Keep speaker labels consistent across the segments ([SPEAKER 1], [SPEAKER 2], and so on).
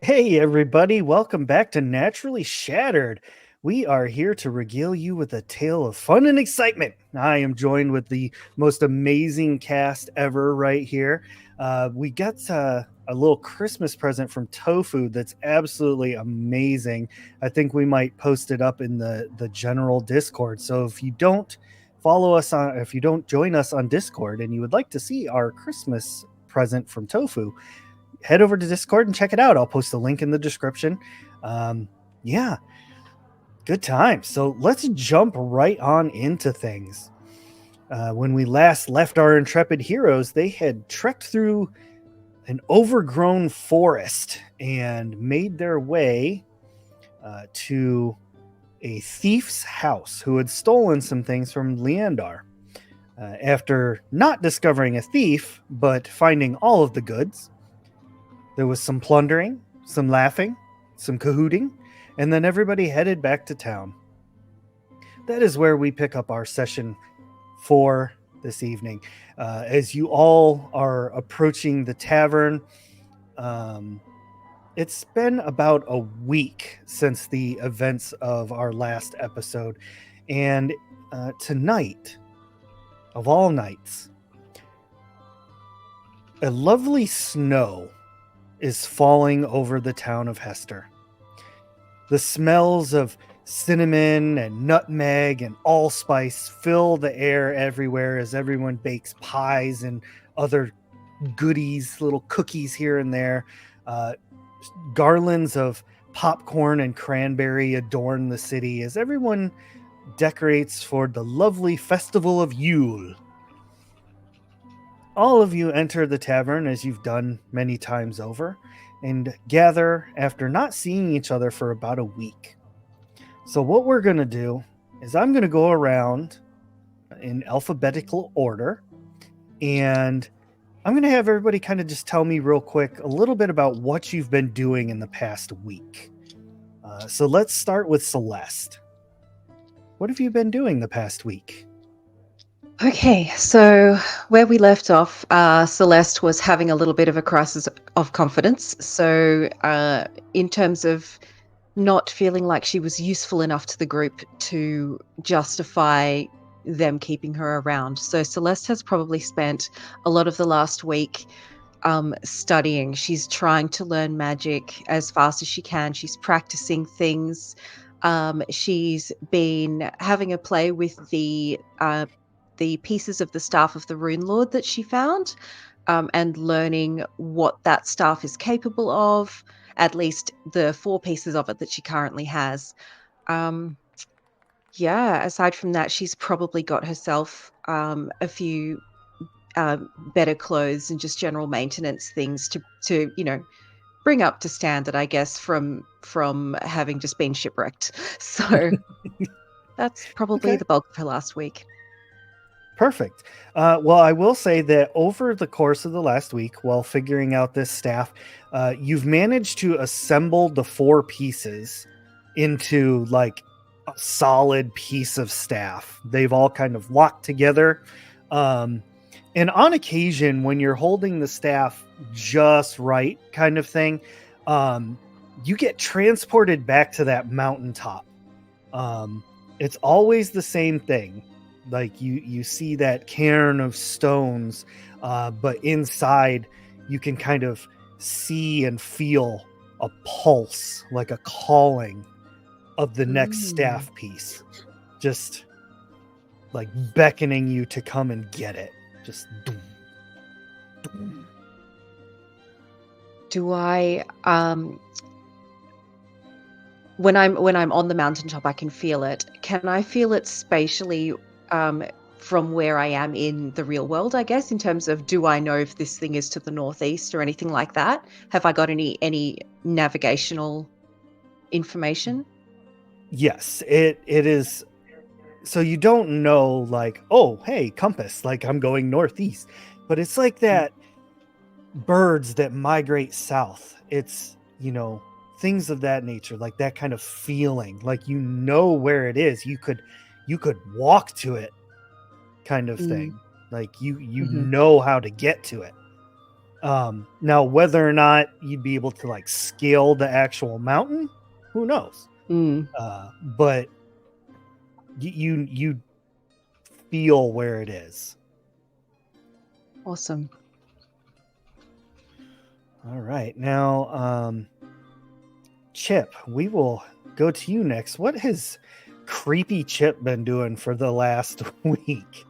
[SPEAKER 1] Hey, everybody, welcome back to Naturally Shattered. We are here to regale you with a tale of fun and excitement. I am joined with the most amazing cast ever right here. We got a little Christmas present from Tofu that's absolutely amazing. I think we might post it up in the general Discord. So if you don't if you don't join us on Discord and you would like to see our Christmas present from Tofu, head over to Discord and check it out. I'll post a link in the description. Yeah, good time. So let's jump right on into things. When we last left our intrepid heroes, they had trekked through an overgrown forest and made their way to a thief's house who had stolen some things from Leandar. After not discovering a thief, but finding all of the goods, there was some plundering, some laughing, some cahooting, and then everybody headed back to town. That is where we pick up our session for this evening. As you all are approaching the tavern, it's been about a week since the events of our last episode, and tonight, of all nights, a lovely snow is falling over the town of Hester. The smells of cinnamon and nutmeg and allspice fill the air everywhere as everyone bakes pies and other goodies, little cookies here and there. Garlands of popcorn and cranberry adorn the city as everyone decorates for the lovely festival of Yule. All of you enter the tavern as you've done many times over and gather after not seeing each other for about a week. So what we're going to do is I'm going to go around in alphabetical order, and I'm going to have everybody kind of just tell me real quick a little bit about what you've been doing in the past week. So let's start with Celeste. What have you been doing the past week?
[SPEAKER 2] Okay, so where we left off, Celeste was having a little bit of a crisis of confidence. So, in terms of not feeling like she was useful enough to the group to justify them keeping her around. So, Celeste has probably spent a lot of the last week studying. She's trying to learn magic as fast as she can. She's practicing things. She's been having a play with the pieces of the staff of the Rune Lord that she found, and learning what that staff is capable of, at least the 4 pieces of it that she currently has. Um, yeah, aside from that, she's probably got herself a few better clothes and just general maintenance things to bring up to standard, I guess, from having just been shipwrecked. So that's probably
[SPEAKER 1] Okay.
[SPEAKER 2] the bulk of her last week.
[SPEAKER 1] Perfect. Well, I will say that over the course of the last week, while figuring out this staff, you've managed to assemble the 4 pieces into like a solid piece of staff. They've all kind of locked together. And on occasion, when you're holding the staff just right, kind of thing, you get transported back to that mountaintop. It's always the same thing. Like you see that cairn of stones, but inside you can kind of see and feel a pulse, like a calling of the next
[SPEAKER 2] Mm.
[SPEAKER 1] staff piece, just like beckoning you to come and get it. Just doom, doom.
[SPEAKER 2] Do I when I'm on the mountaintop, I can feel it. Can I feel it spatially, um, from where I am in the real world, I guess, in terms of, do I know if this thing is to the northeast or anything like that? Have I got any navigational information?
[SPEAKER 1] Yes, it is. So you don't know, like, oh, hey, compass, like I'm going northeast, but it's like
[SPEAKER 2] Mm.
[SPEAKER 1] that birds that migrate south. It's, things of that nature, like that kind of feeling, like where it is. You could walk to it, kind of
[SPEAKER 2] Mm.
[SPEAKER 1] thing. Like you
[SPEAKER 2] Mhm.
[SPEAKER 1] know how to get to it. Now, whether or not you'd be able to like scale the actual mountain, who knows?
[SPEAKER 2] Mm,
[SPEAKER 1] But you feel where it is.
[SPEAKER 2] awesome.
[SPEAKER 1] All right, now, Chip, we will go to you next. What has creepy Chip been doing for the last week?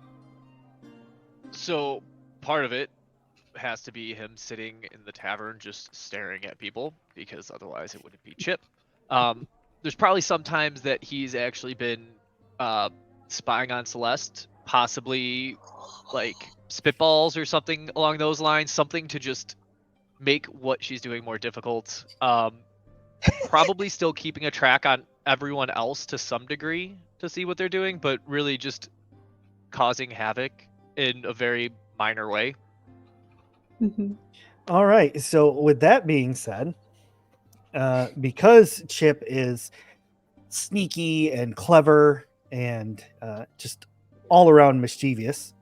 [SPEAKER 3] So part of it has to be him sitting in the tavern just staring at people, because otherwise it wouldn't be Chip. There's probably some times that he's actually been spying on Celeste, possibly like spitballs or something along those lines, something to just make what she's doing more difficult. Probably still keeping a track on everyone else to some degree to see what they're doing, but really just causing havoc in a very minor way.
[SPEAKER 2] Mhm.
[SPEAKER 1] All right, so with that being said, because Chip is sneaky and clever and just all around mischievous,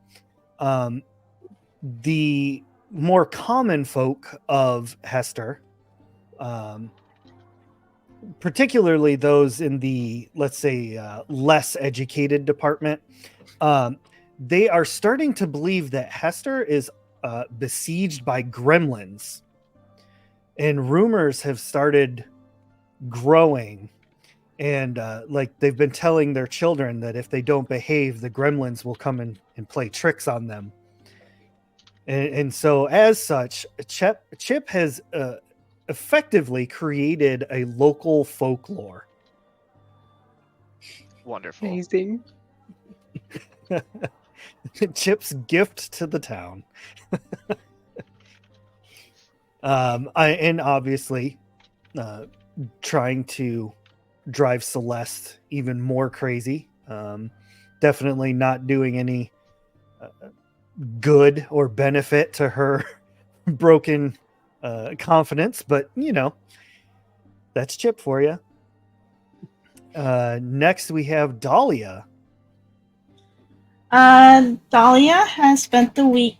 [SPEAKER 1] the more common folk of Hester, um, particularly those in the, let's say, less educated department, they are starting to believe that Hester is besieged by gremlins. And rumors have started growing. And like they've been telling their children that if they don't behave, the gremlins will come and play tricks on them. And so, as such, Chip has effectively created a local folklore.
[SPEAKER 3] Wonderful.
[SPEAKER 2] Amazing.
[SPEAKER 1] Chip's gift to the town. And obviously, trying to drive Celeste even more crazy. Definitely not doing any good or benefit to her broken confidence, but that's Chip for you. Next, we have Dahlia.
[SPEAKER 4] Dahlia has spent the week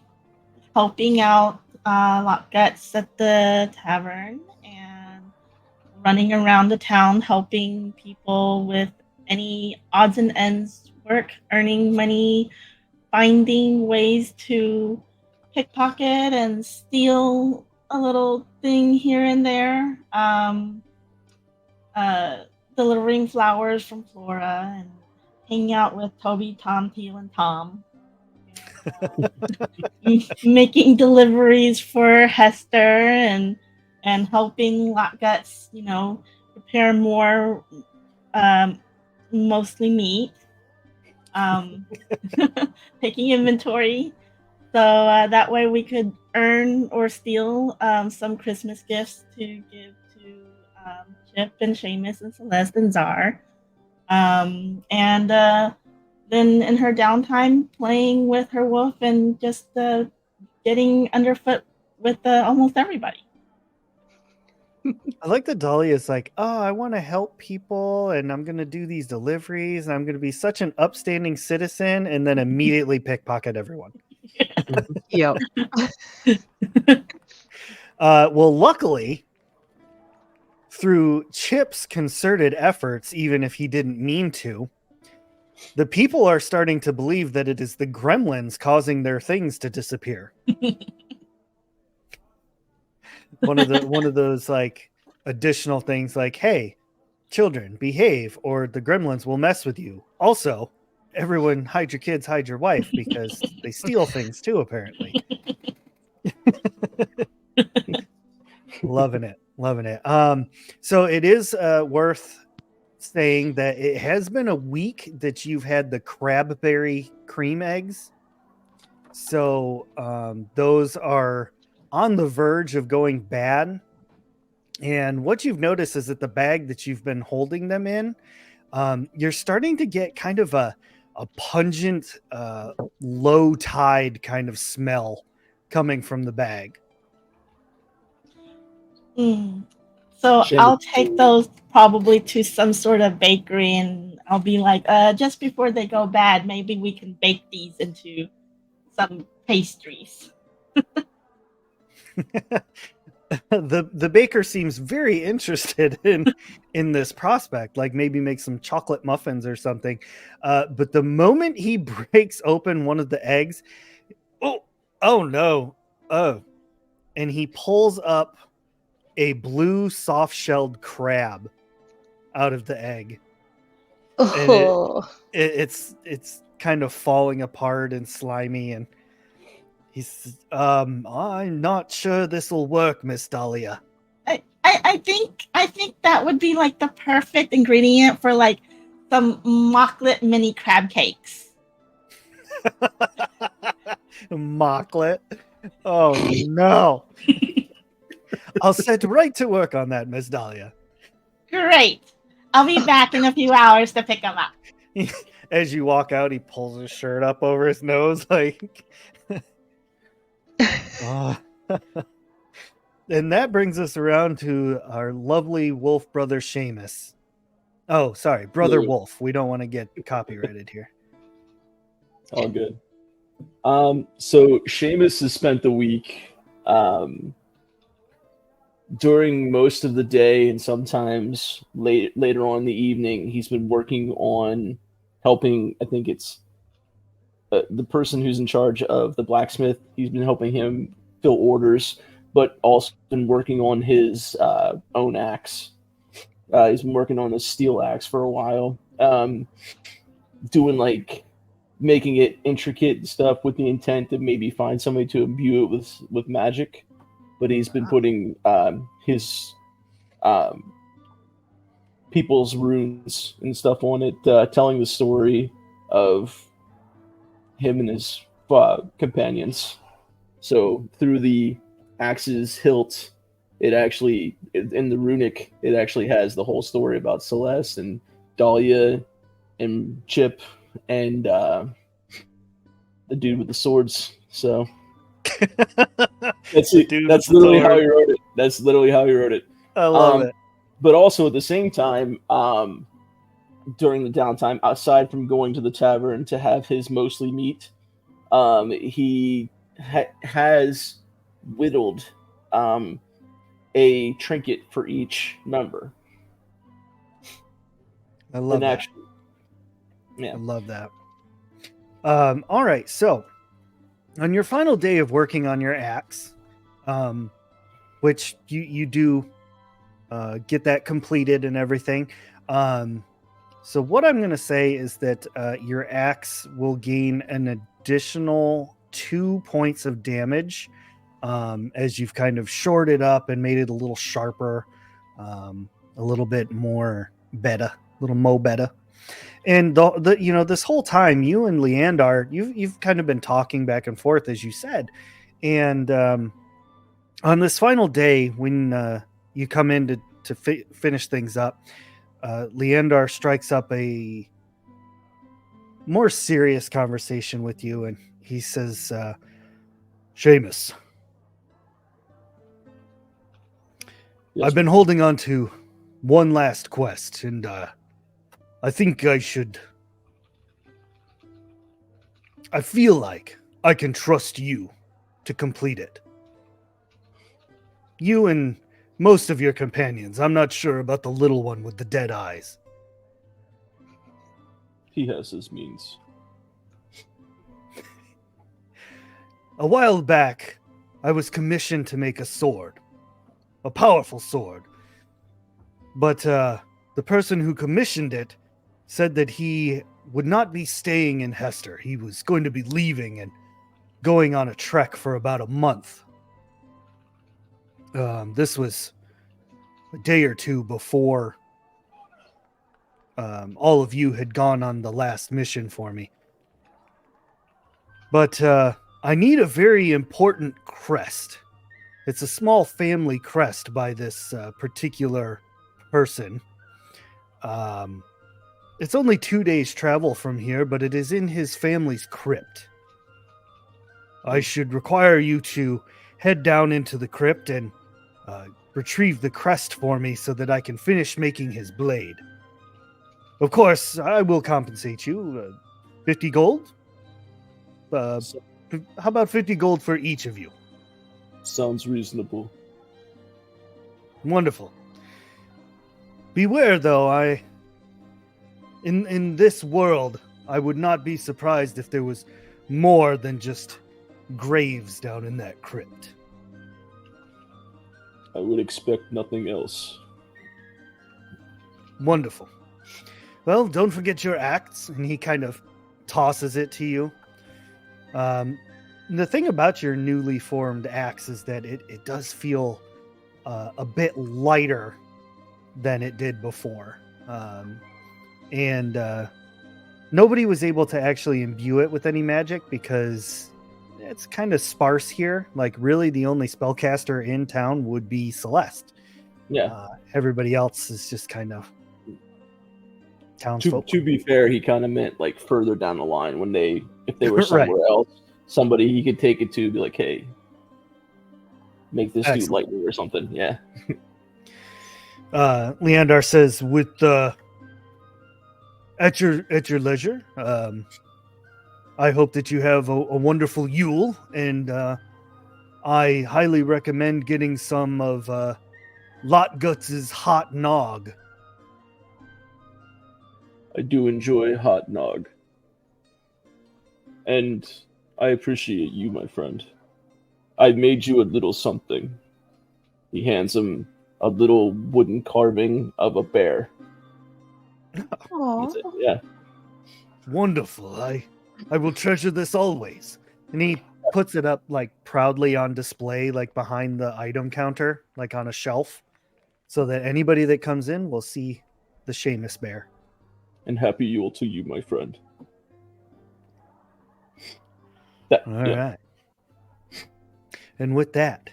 [SPEAKER 4] helping out Guts at the tavern and running around the town helping people with any odds and ends work, earning money, finding ways to pickpocket and steal a little thing here and there. Delivering flowers from Flora and hanging out with Toby, Tom, Teal, and Tom. Making deliveries for Hester and helping Guts, prepare more, mostly meat. Taking inventory, so that way we could earn or steal some Christmas gifts to give to Chip and Seamus and Celeste and Czar. And then in her downtime, playing with her wolf and just getting underfoot with almost everybody.
[SPEAKER 1] I like that Dahlia is like, oh, I want to help people and I'm going to do these deliveries and I'm going to be such an upstanding citizen, and then immediately pickpocket everyone.
[SPEAKER 2] Yep.
[SPEAKER 1] Well, luckily, through Chip's concerted efforts, even if he didn't mean to, the people are starting to believe that it is the gremlins causing their things to disappear. one of those like additional things like, hey, children, behave or the gremlins will mess with you. Also, everyone hide your kids, hide your wife, because they steal things too, apparently. Loving it. So it is worth saying that it has been a week that you've had the crabberry cream eggs. So those are on the verge of going bad. And what you've noticed is that the bag that you've been holding them in, you're starting to get kind of a pungent, low tide kind of smell coming from the bag.
[SPEAKER 4] So I'll take those probably to some sort of bakery and I'll be like, just before they go bad, maybe we can bake these into some pastries.
[SPEAKER 1] The baker seems very interested in this prospect, like maybe make some chocolate muffins or something. But the moment he breaks open one of the eggs, oh no, oh, and he pulls up a blue soft-shelled crab out of the egg, and
[SPEAKER 2] Oh,
[SPEAKER 1] it's kind of falling apart and slimy, and he's I'm not sure this will work, Miss Dahlia.
[SPEAKER 4] I think that would be like the perfect ingredient for like some mocklet mini crab cakes.
[SPEAKER 1] Mocklet. Oh no. I'll set right to work on that, Miss Dahlia.
[SPEAKER 4] Great. I'll be back in a few hours to pick them up.
[SPEAKER 1] As you walk out, he pulls his shirt up over his nose, like. Oh. And that brings us around to our lovely wolf brother Seamus. Oh, sorry, brother
[SPEAKER 5] Yeah.
[SPEAKER 1] Wolf. We don't want to get copyrighted here.
[SPEAKER 5] All good. So Seamus has spent the week during most of the day and sometimes later on in the evening. He's been working on helping. I think it's the person who's in charge of the blacksmith. He's been helping him fill orders, but also been working on his own axe. He's been working on a steel axe for a while, doing like making it intricate and stuff with the intent to maybe find somebody to imbue it with magic. But he's been putting his people's runes and stuff on it, telling the story of him and his companions. So through the axe's hilt, it actually, in the runic, it actually has the whole story about Celeste and Dahlia and Chip and the dude with the swords. So that's literally how he wrote it. That's literally how he wrote it.
[SPEAKER 1] I love it.
[SPEAKER 5] But also at the same time, during the downtime, aside from going to the tavern to have his mostly meat, he has whittled a trinket for each member.
[SPEAKER 1] I love that.
[SPEAKER 5] Actually, yeah.
[SPEAKER 1] I love that. All right, so on your final day of working on your axe, which you do get that completed and everything. So what I'm going to say is that your axe will gain an additional 2 points of damage as you've kind of shored it up and made it a little sharper, a little bit more beta, a little mo beta. And the you know, this whole time, you and Leandar, you've kind of been talking back and forth, as you said. And on this final day, when you come in to finish things up, Leandar strikes up a more serious conversation with you, and he says, Seamus,
[SPEAKER 5] Yes,
[SPEAKER 1] I've been holding on to one last quest, and I think I feel like I can trust you to complete it. You and most of your companions. I'm not sure about the little one with the dead eyes.
[SPEAKER 5] He has his means.
[SPEAKER 1] A while back, I was commissioned to make a sword. A powerful sword. But the person who commissioned it said that he would not be staying in Hester. He was going to be leaving and going on a trek for about a month. This was a day or two before all of you had gone on the last mission for me. But I need a very important crest. It's a small family crest by this particular person. It's only 2 days travel from here, but it is in his family's crypt. I should require you to head down into the crypt and retrieve the crest for me so that I can finish making his blade. Of course, I will compensate you. 50 gold? How about 50 gold for each of you?
[SPEAKER 5] Sounds reasonable.
[SPEAKER 1] Wonderful. Beware, though. In this world, I would not be surprised if there was more than just graves down in that crypt.
[SPEAKER 5] I would expect nothing else.
[SPEAKER 1] Wonderful. Well, don't forget your axe. And he kind of tosses it to you. The thing about your newly formed axe is that it does feel a bit lighter than it did before. And nobody was able to actually imbue it with any magic because it's kind of sparse here. Like, really, the only spellcaster in town would be Celeste.
[SPEAKER 5] Yeah.
[SPEAKER 1] Everybody else is just kind of townsfolk.
[SPEAKER 5] To be fair, he kind of meant like further down the line when if they were
[SPEAKER 1] Right.
[SPEAKER 5] somewhere else, somebody he could take it to, be like, hey, make this
[SPEAKER 1] Excellent.
[SPEAKER 5] dude lightning or something. Yeah.
[SPEAKER 1] Leandar says, "With at your leisure. I hope that you have a wonderful Yule, and I highly recommend getting some of Lotguts' hot nog."
[SPEAKER 5] I do enjoy hot nog. And I appreciate you, my friend. I made you a little something. He hands him a little wooden carving of a bear.
[SPEAKER 2] Aw.
[SPEAKER 5] He said, yeah.
[SPEAKER 1] Wonderful. I will treasure this always. And he puts it up like proudly on display, like behind the item counter, like on a shelf, so that anybody that comes in will see the Seamus bear.
[SPEAKER 5] And happy Yule to you, my friend.
[SPEAKER 1] All right. And with that,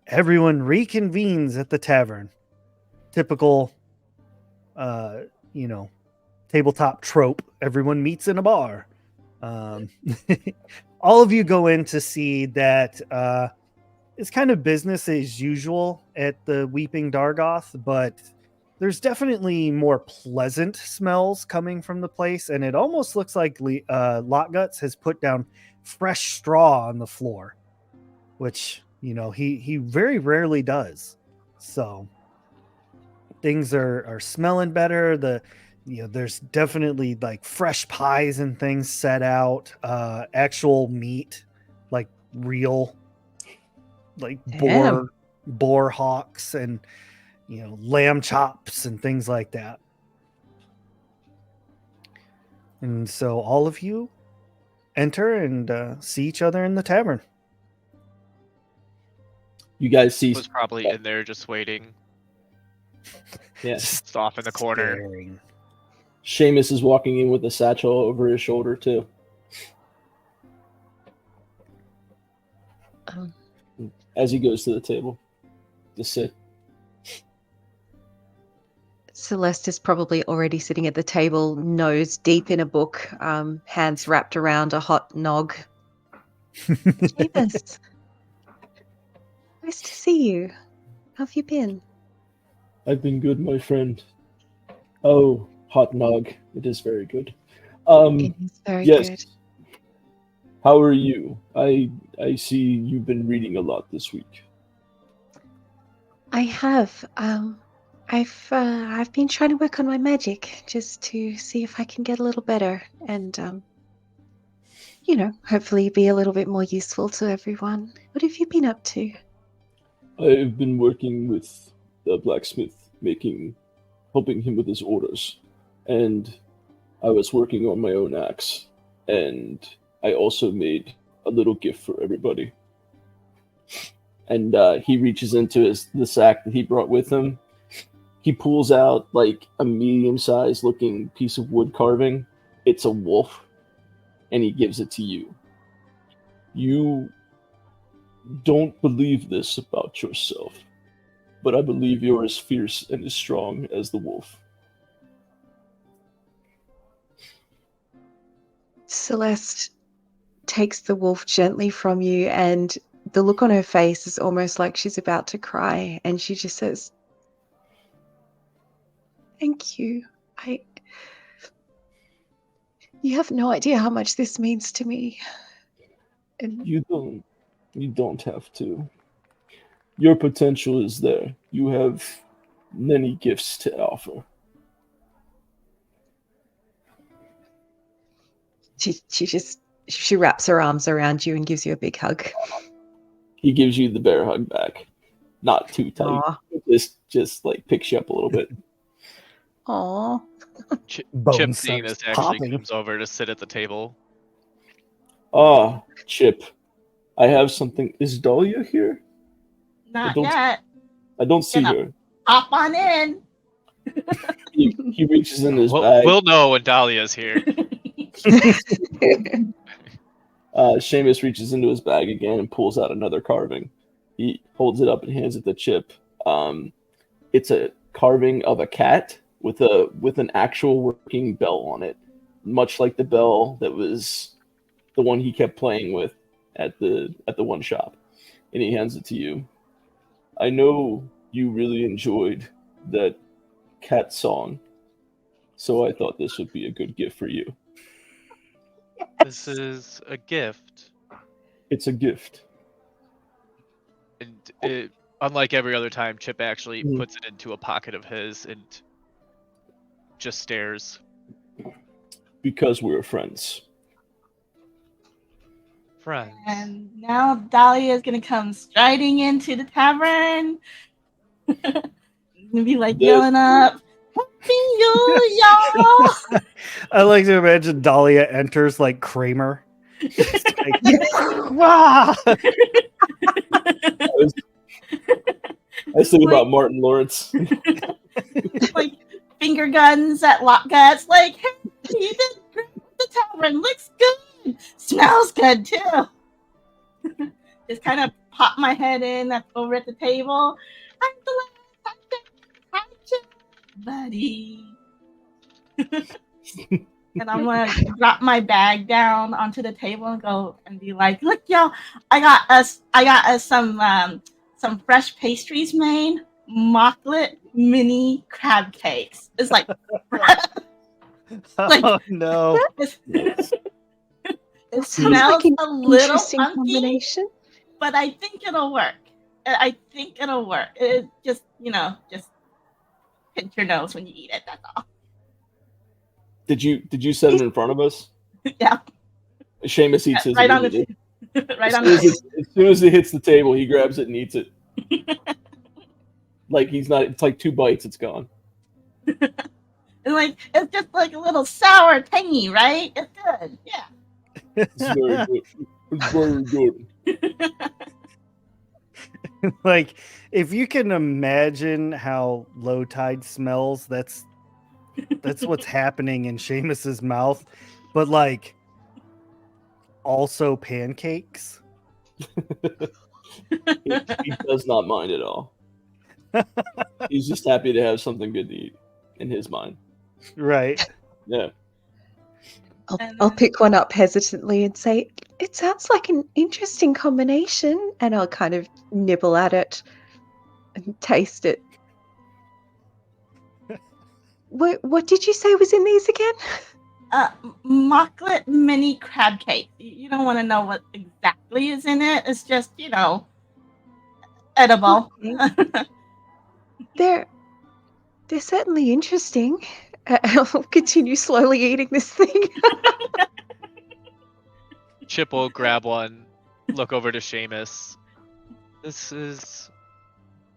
[SPEAKER 1] everyone reconvenes at the tavern. Typical, tabletop trope. Everyone meets in a bar. All of you go in to see that it's kind of business as usual at the Weeping Dargoth, but there's definitely more pleasant smells coming from the place, and it almost looks like Lotguts has put down fresh straw on the floor, which he very rarely does. So things are smelling better. There's definitely like fresh pies and things set out, actual meat, like real, like
[SPEAKER 2] Damn.
[SPEAKER 1] boar hocks and lamb chops and things like that. And so all of you enter and see each other in the tavern.
[SPEAKER 5] You guys see.
[SPEAKER 3] Was probably in there just waiting,
[SPEAKER 5] Yeah.
[SPEAKER 3] just off in the corner.
[SPEAKER 1] Staring.
[SPEAKER 5] Seamus is walking in with a satchel over his shoulder, too. As he goes to the table to sit.
[SPEAKER 2] Celeste is probably already sitting at the table, nose deep in a book, hands wrapped around a hot nog. Seamus, nice to see you. How have you been?
[SPEAKER 5] I've been good, my friend. Oh, hot nog. It is very good.
[SPEAKER 2] It is very
[SPEAKER 5] yes.
[SPEAKER 2] good.
[SPEAKER 5] How are you? I see you've been reading a lot this week.
[SPEAKER 2] I have. I've been trying to work on my magic just to see if I can get a little better and hopefully be a little bit more useful to everyone. What have you been up to?
[SPEAKER 5] I've been working with the blacksmith, helping him with his orders, and I was working on my own axe, and I also made a little gift for everybody. And he reaches into the sack that he brought with him. He pulls out like a medium-sized looking piece of wood carving. It's a wolf, and he gives it to you. You don't believe this about yourself, but I believe you're as fierce and as strong as the wolf.
[SPEAKER 2] Celeste takes the wolf gently from you, and the look on her face is almost like she's about to cry, and she just says, "Thank you. You have no idea how much this means to me." And
[SPEAKER 5] You don't have to. Your potential is there. You have many gifts to offer.
[SPEAKER 2] She wraps her arms around you and gives you a big hug.
[SPEAKER 5] He gives you the bear hug back. Not too tight.
[SPEAKER 2] Aw.
[SPEAKER 5] Just like picks you up a little bit.
[SPEAKER 2] Aw.
[SPEAKER 3] Chip
[SPEAKER 1] Bone
[SPEAKER 3] seeing
[SPEAKER 1] starts
[SPEAKER 3] this actually
[SPEAKER 1] popping.
[SPEAKER 3] comes over to sit at the table.
[SPEAKER 5] Ah, Chip. I have something. Is Dahlia here?
[SPEAKER 4] Not
[SPEAKER 5] don't-
[SPEAKER 4] yet.
[SPEAKER 5] I don't see
[SPEAKER 4] Get up.
[SPEAKER 5] her.
[SPEAKER 4] Hop on in.
[SPEAKER 5] He reaches in his
[SPEAKER 3] We'll,
[SPEAKER 5] bag.
[SPEAKER 3] we'll know when Dahlia's here.
[SPEAKER 5] Seamus reaches into his bag again and pulls out another carving. He holds it up and hands it to Chip. It's a carving of a cat with an actual working bell on it, much like the bell that was the one he kept playing with at the one shop. And he hands it to you. I know you really enjoyed that cat song, so I thought this would be a good gift for you.
[SPEAKER 3] This is a gift.
[SPEAKER 5] It's a gift.
[SPEAKER 3] And unlike every other time, Chip actually
[SPEAKER 5] Mhm.
[SPEAKER 3] puts it into a pocket of his and just stares.
[SPEAKER 5] Because we're friends.
[SPEAKER 3] Friends.
[SPEAKER 4] And now Dahlia is gonna come striding into the tavern. And be like
[SPEAKER 5] This-
[SPEAKER 4] yelling up, "Happy Yule, y'all!"
[SPEAKER 1] I like to imagine Dahlia enters like Kramer. Just like, "Wah!"
[SPEAKER 5] I was thinking about Martin Lawrence.
[SPEAKER 4] Like finger guns at lock guts. Like, hey, you did great at the tavern. Looks good. Smells good too. Just kind of pop my head in over at the table. I'm the last. Buddy. And I'm gonna drop my bag down onto the table and go and be like, "Look, y'all, I got us some fresh pastries made, mocklet mini crab cakes." It's like,
[SPEAKER 1] Oh no.
[SPEAKER 4] it
[SPEAKER 2] Sounds
[SPEAKER 4] smells
[SPEAKER 2] like an
[SPEAKER 4] a little
[SPEAKER 2] interesting
[SPEAKER 4] funky,
[SPEAKER 2] combination.
[SPEAKER 4] but I think it'll work. I think it'll work. It just pinch your nose when you eat it. That's all.
[SPEAKER 5] Did you set it in front of us?
[SPEAKER 4] Yeah,
[SPEAKER 5] Seamus eats his
[SPEAKER 4] right on
[SPEAKER 5] immediately.
[SPEAKER 4] the right
[SPEAKER 5] As
[SPEAKER 4] on
[SPEAKER 5] soon as,
[SPEAKER 4] the.
[SPEAKER 5] as soon as it hits the table, he grabs it and eats it. Like he's not. It's like 2 bites. It's gone.
[SPEAKER 4] And like it's just like a little sour, tangy, right? It's good. Yeah.
[SPEAKER 5] It's very good. It's very good.
[SPEAKER 1] Like, if you can imagine how low tide smells, that's what's happening in Seamus's mouth. But like, also pancakes.
[SPEAKER 5] He does not mind at all. He's just happy to have something good to eat in his mind.
[SPEAKER 1] Right.
[SPEAKER 5] Yeah.
[SPEAKER 2] I'll pick one up hesitantly and say, "It sounds like an interesting combination," and I'll kind of nibble at it and taste it. What did you say was in these again?
[SPEAKER 4] Mocklet mini crab cake. You don't want to know what exactly is in it. It's just edible.
[SPEAKER 2] They're certainly interesting. I'll continue slowly eating this thing.
[SPEAKER 3] Chip will grab one, look over to Seamus. This is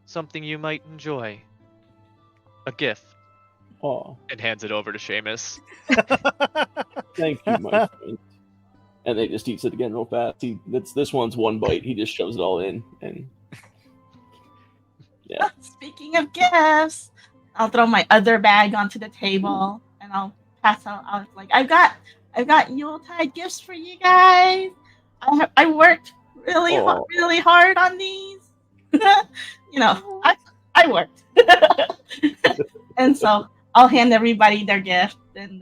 [SPEAKER 3] something you might enjoy. A gift.
[SPEAKER 5] Oh,
[SPEAKER 3] And hands it over to Seamus.
[SPEAKER 5] thank you, my friend. And they just eats it again real fast. This one's 1 bite. He just shoves it all in, and yeah.
[SPEAKER 4] Speaking of gifts, I'll throw my other bag onto the table and I'll pass out. I was like, I've got Yuletide gifts for you guys. I worked really hard on these. I worked. And so I'll hand everybody their gift, and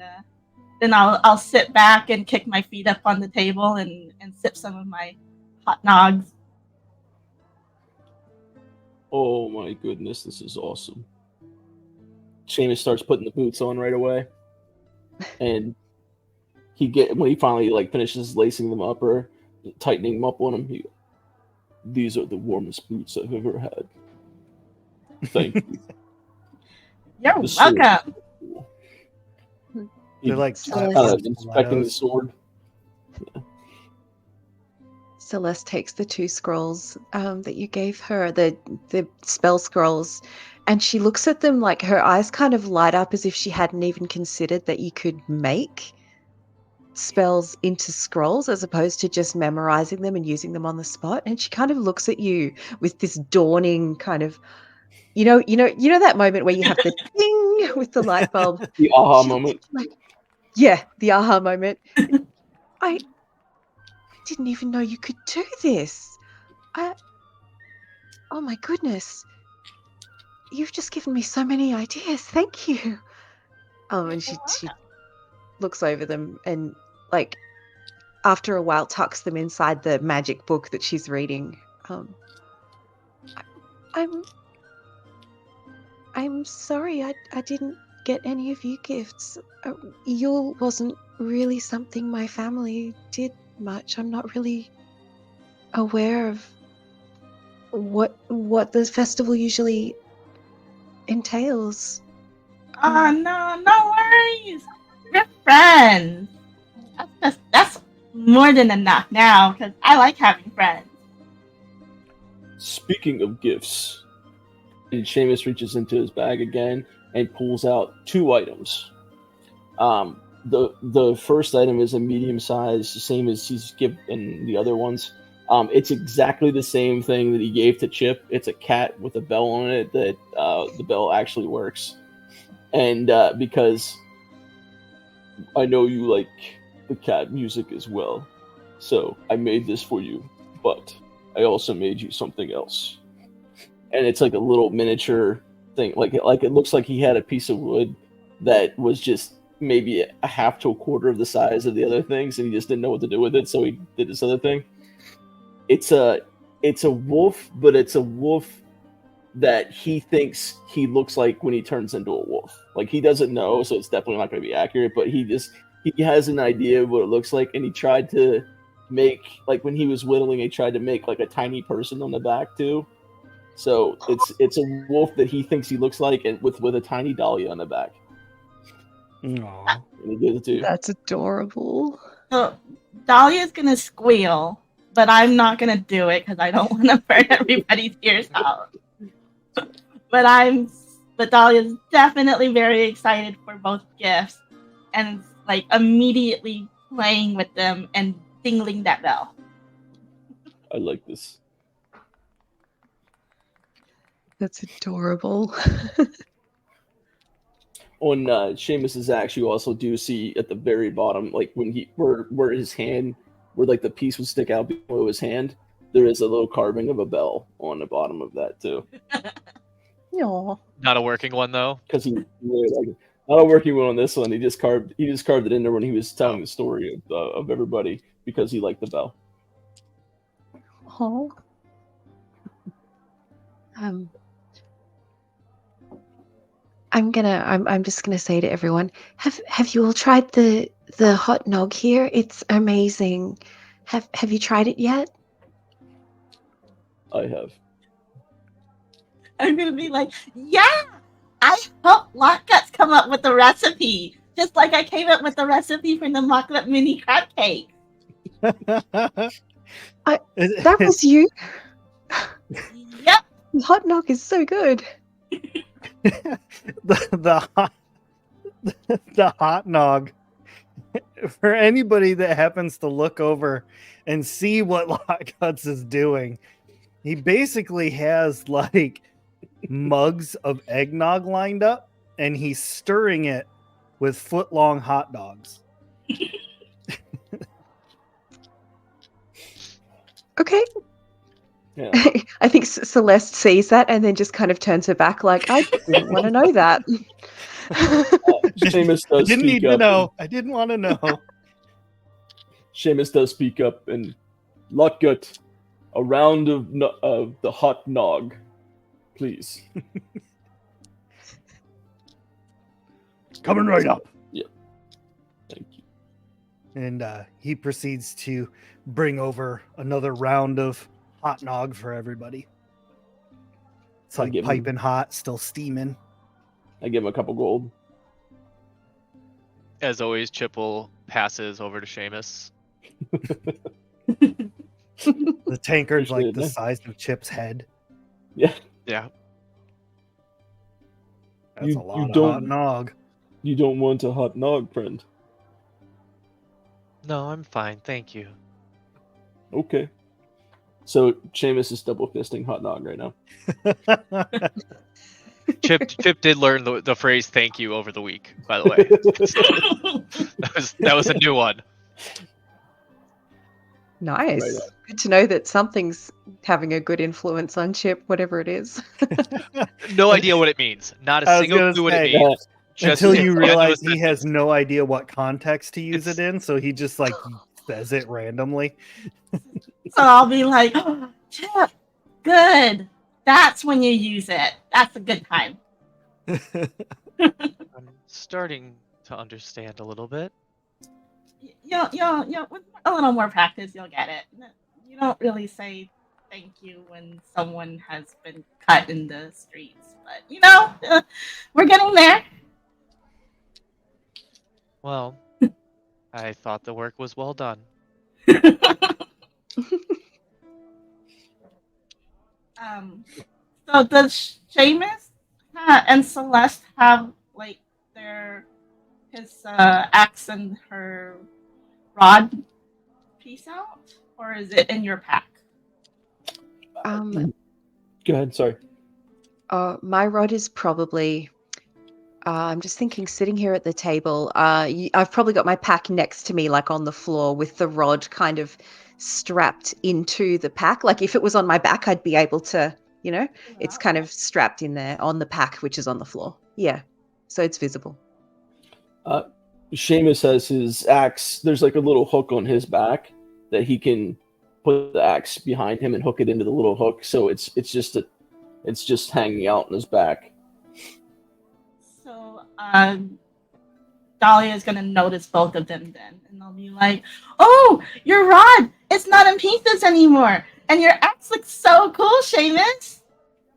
[SPEAKER 4] then I'll sit back and kick my feet up on the table and sip some of my hot nogs.
[SPEAKER 5] Oh my goodness, this is awesome. Seamus starts putting the boots on right away, and when he finally finishes lacing them up or tightening them up on him, these are the warmest boots I've ever had. Thank you.
[SPEAKER 4] You're
[SPEAKER 5] The sword.
[SPEAKER 4] welcome.
[SPEAKER 1] They're like
[SPEAKER 2] So
[SPEAKER 5] kind
[SPEAKER 2] let's-
[SPEAKER 5] of inspecting the sword.
[SPEAKER 2] Celeste takes the 2 scrolls that you gave her, the spell scrolls, and she looks at them like her eyes kind of light up as if she hadn't even considered that you could make spells into scrolls as opposed to just memorizing them and using them on the spot. And she kind of looks at you with this dawning kind of, you know that moment where you have the ding with the light bulb.
[SPEAKER 5] The aha
[SPEAKER 2] She looks
[SPEAKER 5] moment.
[SPEAKER 2] at you like, yeah, the aha moment. I didn't even know you could do this. Oh my goodness. You've just given me so many ideas. Thank you. And she looks over them and, like, after a while tucks them inside the magic book that she's reading. I'm sorry I didn't get any of you gifts. Yule wasn't really something my family did much. I'm not really aware of what the festival usually entails.
[SPEAKER 4] Oh no worries. We're friends. That's more than enough now because I like having friends.
[SPEAKER 5] Speaking of gifts, and Seamus reaches into his bag again and pulls out 2 items. The first item is a medium size, same as he's given the other ones. It's exactly the same thing that he gave to Chip. It's a cat with a bell on it that the bell actually works. And because I know you like the cat music as well, so I made this for you, but I also made you something else. And it's like a little miniature thing. Like it looks like he had a piece of wood that was just maybe a half to a quarter of the size of the other things, and he just didn't know what to do with it, so he did this other thing. It's a wolf, but it's a wolf that he thinks he looks like when he turns into a wolf. Like, he doesn't know, so it's definitely not going to be accurate, but he has an idea of what it looks like, and he tried to make, like, when he was whittling, he tried to make like a tiny person on the back too. So it's a wolf that he thinks he looks like, and with a tiny dahlia on the back.
[SPEAKER 1] Aw.
[SPEAKER 5] And he gives it to you.
[SPEAKER 2] That's adorable.
[SPEAKER 4] So Dahlia's gonna squeal, but I'm not gonna do it because I don't want to burn everybody's ears out. But Dahlia's definitely very excited for both gifts, and like immediately playing with them and dingling that bell.
[SPEAKER 5] I like this.
[SPEAKER 2] That's adorable.
[SPEAKER 5] On Seamus's axe, you also do see at the very bottom, like when where his hand, where like the piece would stick out below his hand, there is a little carving of a bell on the bottom of that too.
[SPEAKER 2] Aw.
[SPEAKER 3] Not a working one though.
[SPEAKER 5] Because he really like it. Not a working one on this one. He just carved it in there when he was telling the story of everybody because he liked the bell.
[SPEAKER 2] Aw. I'm just gonna say to everyone, have you all tried the hot nog here? It's amazing. Have you tried it yet?
[SPEAKER 5] I have.
[SPEAKER 4] I'm gonna be like, yeah, I helped Lockguts come up with the recipe, just like I came up with the recipe for the mock-up mini crab cake.
[SPEAKER 2] That was you.
[SPEAKER 4] Yep.
[SPEAKER 2] The hot nog is so good.
[SPEAKER 1] the hot nog. For anybody that happens to look over and see what Lockguts is doing, he basically has like mugs of eggnog lined up, and he's stirring it with foot-long hot dogs.
[SPEAKER 2] Okay.
[SPEAKER 5] Yeah.
[SPEAKER 2] I think Celeste sees that and then just kind of turns her back like, I didn't want to know that.
[SPEAKER 5] Seamus
[SPEAKER 1] I
[SPEAKER 5] does
[SPEAKER 1] didn't
[SPEAKER 5] speak
[SPEAKER 1] need to
[SPEAKER 5] up.
[SPEAKER 1] know. I didn't want to know.
[SPEAKER 5] Seamus does speak up, and Lockgut, a round of the hot nog, please.
[SPEAKER 1] Coming right up.
[SPEAKER 5] Thank you.
[SPEAKER 1] And he proceeds to bring over another round of hot nog for everybody. It's
[SPEAKER 5] I'll
[SPEAKER 1] like
[SPEAKER 5] give him-
[SPEAKER 1] piping hot, still steaming.
[SPEAKER 5] I give him a couple gold.
[SPEAKER 3] As always, Chipple passes over to Seamus.
[SPEAKER 1] The tankard's like
[SPEAKER 5] Appreciate
[SPEAKER 1] the
[SPEAKER 5] it.
[SPEAKER 1] size of Chip's head.
[SPEAKER 5] Yeah,
[SPEAKER 3] Yeah.
[SPEAKER 1] That's
[SPEAKER 5] You-
[SPEAKER 1] a
[SPEAKER 5] you
[SPEAKER 1] lot of
[SPEAKER 5] don't-
[SPEAKER 1] hot nog.
[SPEAKER 5] you don't want a hot nog, friend.
[SPEAKER 3] No, I'm fine, thank you.
[SPEAKER 5] Okay. So Seamus is double fisting hot nog right now.
[SPEAKER 3] Chip did learn the phrase "thank you" over the week. By the way, that was a new one.
[SPEAKER 2] Nice.
[SPEAKER 5] Right on.
[SPEAKER 2] Good to know that something's having a good influence on Chip, whatever it is.
[SPEAKER 3] No idea what it means. Not a
[SPEAKER 1] I was
[SPEAKER 3] single
[SPEAKER 1] gonna
[SPEAKER 3] clue what it
[SPEAKER 1] say,
[SPEAKER 3] means. Just
[SPEAKER 1] Until
[SPEAKER 3] at
[SPEAKER 1] you
[SPEAKER 3] the end of a
[SPEAKER 1] realize he has
[SPEAKER 3] sentence.
[SPEAKER 1] no idea what context to use
[SPEAKER 3] It's-
[SPEAKER 1] it in, so he just like says it randomly.
[SPEAKER 4] So I'll be like, oh, Chip, good. That's when you use it. That's a good time.
[SPEAKER 3] I'm starting to understand a little bit.
[SPEAKER 4] You'll, with a little more practice, you'll get it. You don't really say thank you when someone has been cut in the streets, but we're getting there.
[SPEAKER 3] Well, I thought the work was well done.
[SPEAKER 4] So does Seamus and Celeste have like his axe and her rod piece out, or is it in your pack?
[SPEAKER 2] Um,
[SPEAKER 5] Go ahead. Sorry.
[SPEAKER 2] my rod is probably. I'm just thinking, sitting here at the table, I've probably got my pack next to me, like on the floor, with the rod kind of strapped into the pack. Like if it was on my back, I'd be able to, it's kind of strapped in there on the pack, which is on the floor. Yeah, so it's visible.
[SPEAKER 5] Seamus has his axe. There's like a little hook on his back that he can put the axe behind him and hook it into the little hook. So it's just hanging out on his back.
[SPEAKER 4] So Dahlia is gonna notice both of them then, and they'll be like, "Oh, your rod! It's not in pieces anymore, and your axe looks so cool, Seamus."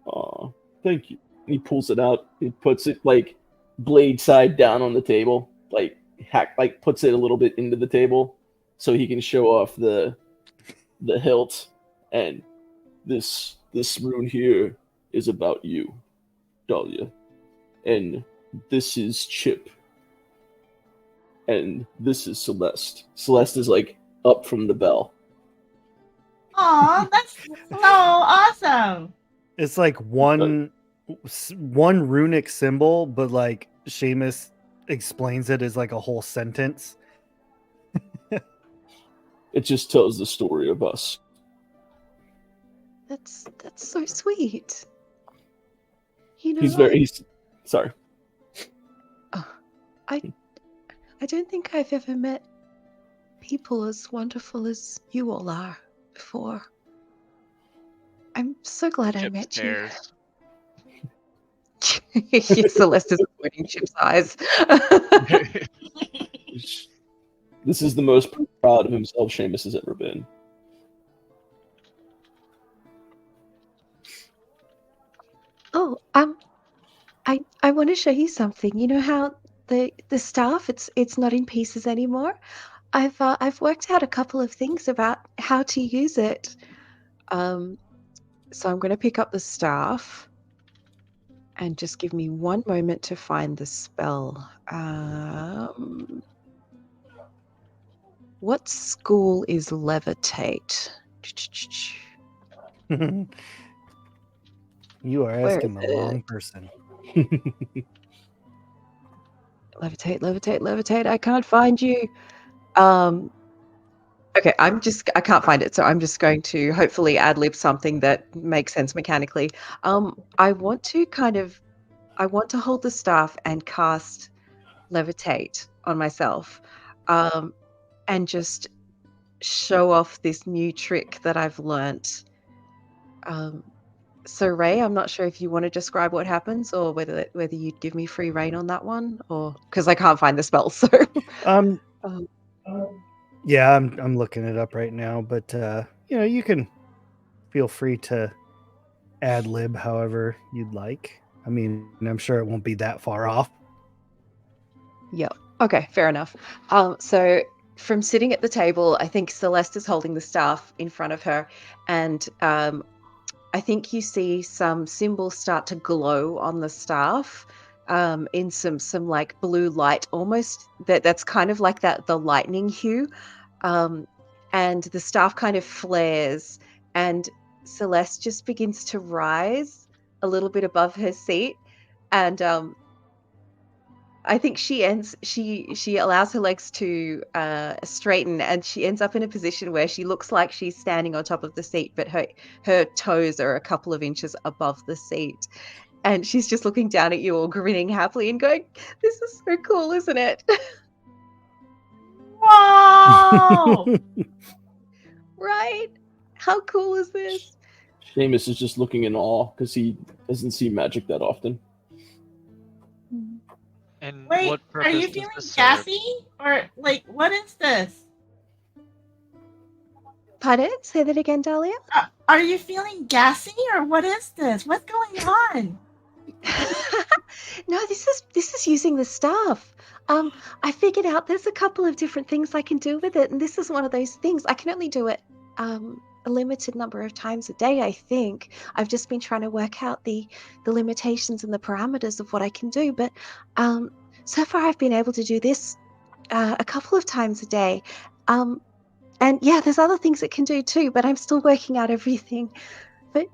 [SPEAKER 5] Aw, thank you. He pulls it out. He puts it like blade side down on the table, like puts it a little bit into the table so he can show off the hilt. And this rune here is about you, Dahlia. And this is Chip. And this is Celeste. Celeste is like up from the bell.
[SPEAKER 4] Aw, that's so awesome.
[SPEAKER 1] It's like one runic symbol, but like Seamus explains it as like a whole sentence.
[SPEAKER 5] It just tells the story of us.
[SPEAKER 2] That's so sweet.
[SPEAKER 5] He's sorry.
[SPEAKER 2] I don't think I've ever met people as wonderful as you all are before. I'm so glad I
[SPEAKER 3] Chip
[SPEAKER 2] met
[SPEAKER 3] stares.
[SPEAKER 2] you. Celeste is avoiding Chip's eyes.
[SPEAKER 5] This is the most proud of himself Seamus has ever been.
[SPEAKER 2] Oh, I want to show you something. You know how the staff it's not in pieces anymore. I've worked out a couple of things about how to use it. So I'm going to pick up the staff and just give me one moment to find the spell. What school is levitate?
[SPEAKER 1] You are
[SPEAKER 2] Where
[SPEAKER 1] asking
[SPEAKER 2] is
[SPEAKER 1] the
[SPEAKER 2] it?
[SPEAKER 1] wrong person.
[SPEAKER 2] Levitate. I can't find you. Okay, I can't find it, so I'm just going to hopefully ad-lib something that makes sense mechanically. I want to hold the staff and cast levitate on myself, and just show off this new trick that I've learnt. So Ray, I'm not sure if you want to describe what happens, or whether you'd give me free reign on that one, or because I can't find the spell. So
[SPEAKER 1] Yeah, I'm looking it up right now, but you can feel free to ad lib however you'd like. I mean, I'm sure it won't be that far off.
[SPEAKER 2] Yeah. Okay, fair enough. So from sitting at the table, I think Celeste is holding the staff in front of her, and I think you see some symbols start to glow on the staff, in some like blue light, almost that's kind of like the lightning hue, and the staff kind of flares, and Celeste just begins to rise a little bit above her seat, and I think she allows her legs to straighten, and she ends up in a position where she looks like she's standing on top of the seat, but her toes are a couple of inches above the seat. And she's just looking down at you all, grinning happily and going, "This is so cool, isn't it?"
[SPEAKER 4] Whoa!
[SPEAKER 2] Right? How cool is this?
[SPEAKER 5] Seamus is just looking in awe because he doesn't see magic that often.
[SPEAKER 3] And
[SPEAKER 4] Wait,
[SPEAKER 3] what
[SPEAKER 4] are
[SPEAKER 3] purpose
[SPEAKER 4] you
[SPEAKER 3] does
[SPEAKER 4] feeling
[SPEAKER 3] this serve?
[SPEAKER 4] gassy? Or, like, what is this?
[SPEAKER 2] Pardon? Say that again, Dahlia.
[SPEAKER 4] Are you feeling gassy, or what is this? What's going on?
[SPEAKER 2] No, this is using the staff. I figured out there's a couple of different things I can do with it, and this is one of those things. I can only do it a limited number of times a day, I think. I've just been trying to work out the limitations and the parameters of what I can do, but so far I've been able to do this a couple of times a day. And yeah, there's other things it can do too, but I'm still working out everything. But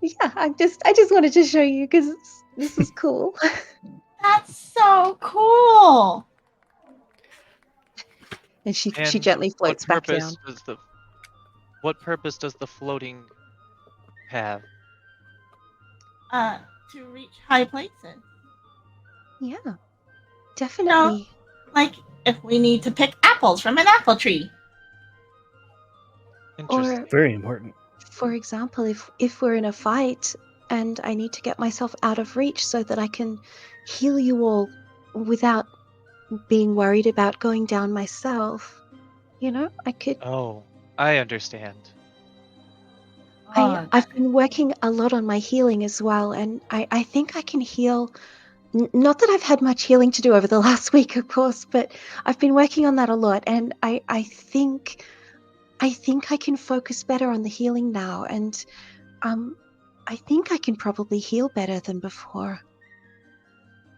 [SPEAKER 2] yeah, I just wanted to show you because this is cool.
[SPEAKER 4] That's so cool.
[SPEAKER 2] And she
[SPEAKER 3] And
[SPEAKER 2] gently floats back down.
[SPEAKER 3] What purpose does the floating have?
[SPEAKER 4] To reach high places.
[SPEAKER 2] Yeah, definitely.
[SPEAKER 4] Like, if we need to pick apples from an apple tree.
[SPEAKER 3] Interesting.
[SPEAKER 2] Or,
[SPEAKER 1] Very important.
[SPEAKER 2] for example, if we're in a fight and I need to get myself out of reach so that I can heal you all without being worried about going down myself, I could.
[SPEAKER 3] Oh, I understand.
[SPEAKER 2] I've been working a lot on my healing as well, and I think I can heal. Not that I've had much healing to do over the last week, of course, but I've been working on that a lot, and I think I can focus better on the healing now, and I think I can probably heal better than before.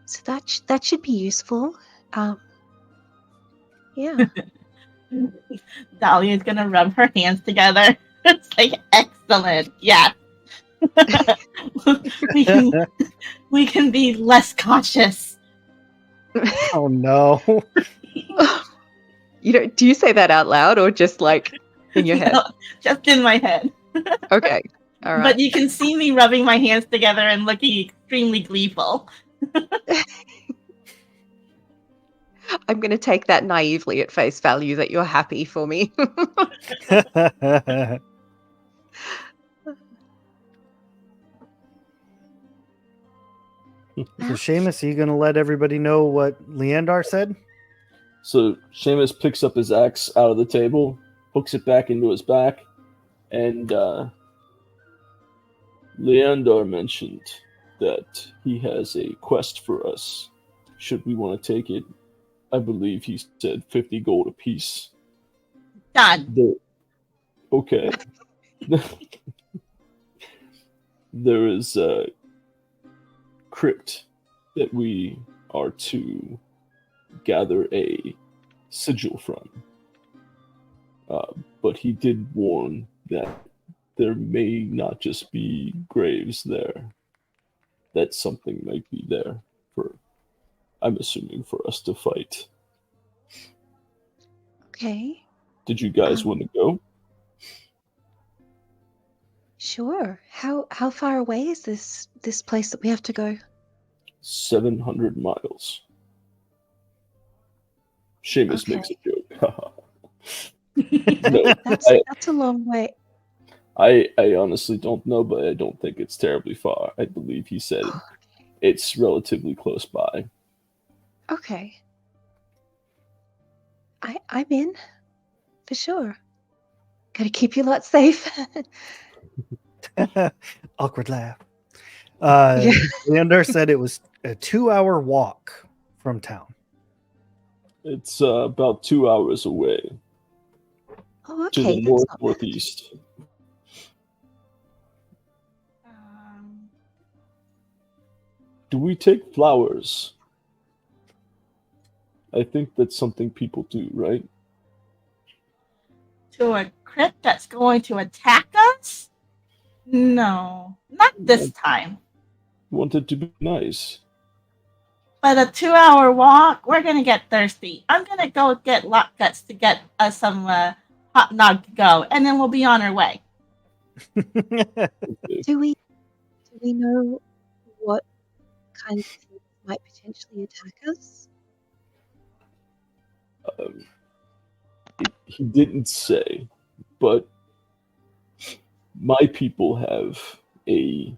[SPEAKER 2] So that should be useful. Yeah.
[SPEAKER 4] Dahlia's gonna rub her hands together. It's like, excellent. Yeah. we can be less cautious.
[SPEAKER 1] Oh no.
[SPEAKER 2] Do you say that out loud or just like in your head?
[SPEAKER 4] No, just in my head.
[SPEAKER 2] Okay. All right.
[SPEAKER 4] But you can see me rubbing my hands together and looking extremely gleeful.
[SPEAKER 2] I'm going to take that naively at face value that you're happy for me.
[SPEAKER 1] So Seamus, are you gonna let everybody know what Leandar said?
[SPEAKER 5] So Seamus picks up his axe out of the table, hooks it back into his back, and Leandar mentioned that he has a quest for us. Should we want to take it? I believe he said 50 gold apiece.
[SPEAKER 4] Done.
[SPEAKER 5] Okay. There is a crypt that we are to gather a sigil from. But he did warn that there may not just be graves there. That something might be there for, I'm assuming, for us to fight.
[SPEAKER 2] Okay.
[SPEAKER 5] Did you guys want to go?
[SPEAKER 2] Sure. How far away is this place that we have to go?
[SPEAKER 5] 700 miles. Seamus
[SPEAKER 2] Okay.
[SPEAKER 5] makes a joke. No,
[SPEAKER 2] That's a long way.
[SPEAKER 5] I honestly don't know, but I don't think it's terribly far. I believe he said it's relatively close by.
[SPEAKER 2] Okay. I'm in for sure. Gotta keep you lot safe.
[SPEAKER 1] Awkward laugh.
[SPEAKER 2] Yeah.
[SPEAKER 1] Leander said it was a 2-hour walk from town.
[SPEAKER 5] It's about 2 hours away
[SPEAKER 2] Oh,
[SPEAKER 5] to
[SPEAKER 2] okay.
[SPEAKER 5] the
[SPEAKER 2] That's not bad.
[SPEAKER 5] northeast.
[SPEAKER 4] Um,
[SPEAKER 5] Do we take flowers? I think that's something people do, right?
[SPEAKER 4] to a crypt that's going to attack us? No, not this time.
[SPEAKER 5] Want it to be nice.
[SPEAKER 4] But a 2-hour walk, we're gonna get thirsty. I'm gonna go get Lot Guts to get us some hot nog to go, and then we'll be on our way.
[SPEAKER 2] Do we know what kinds of things might potentially attack us?
[SPEAKER 5] Um, he didn't say, but my people have a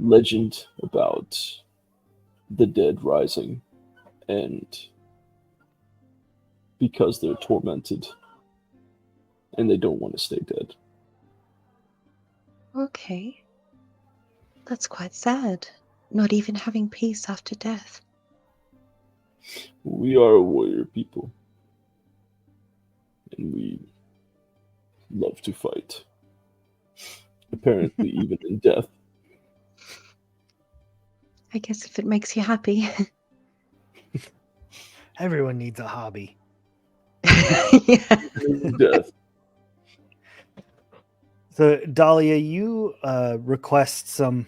[SPEAKER 5] legend about the dead rising, and because they're tormented and they don't want to stay dead.
[SPEAKER 2] Okay. That's quite sad. Not even having peace after death.
[SPEAKER 5] We are a warrior people, and we love to fight. Apparently, even in death.
[SPEAKER 2] I guess if it makes you happy.
[SPEAKER 1] Everyone needs a hobby.
[SPEAKER 2] Yeah.
[SPEAKER 5] In death.
[SPEAKER 1] So Dahlia, you request some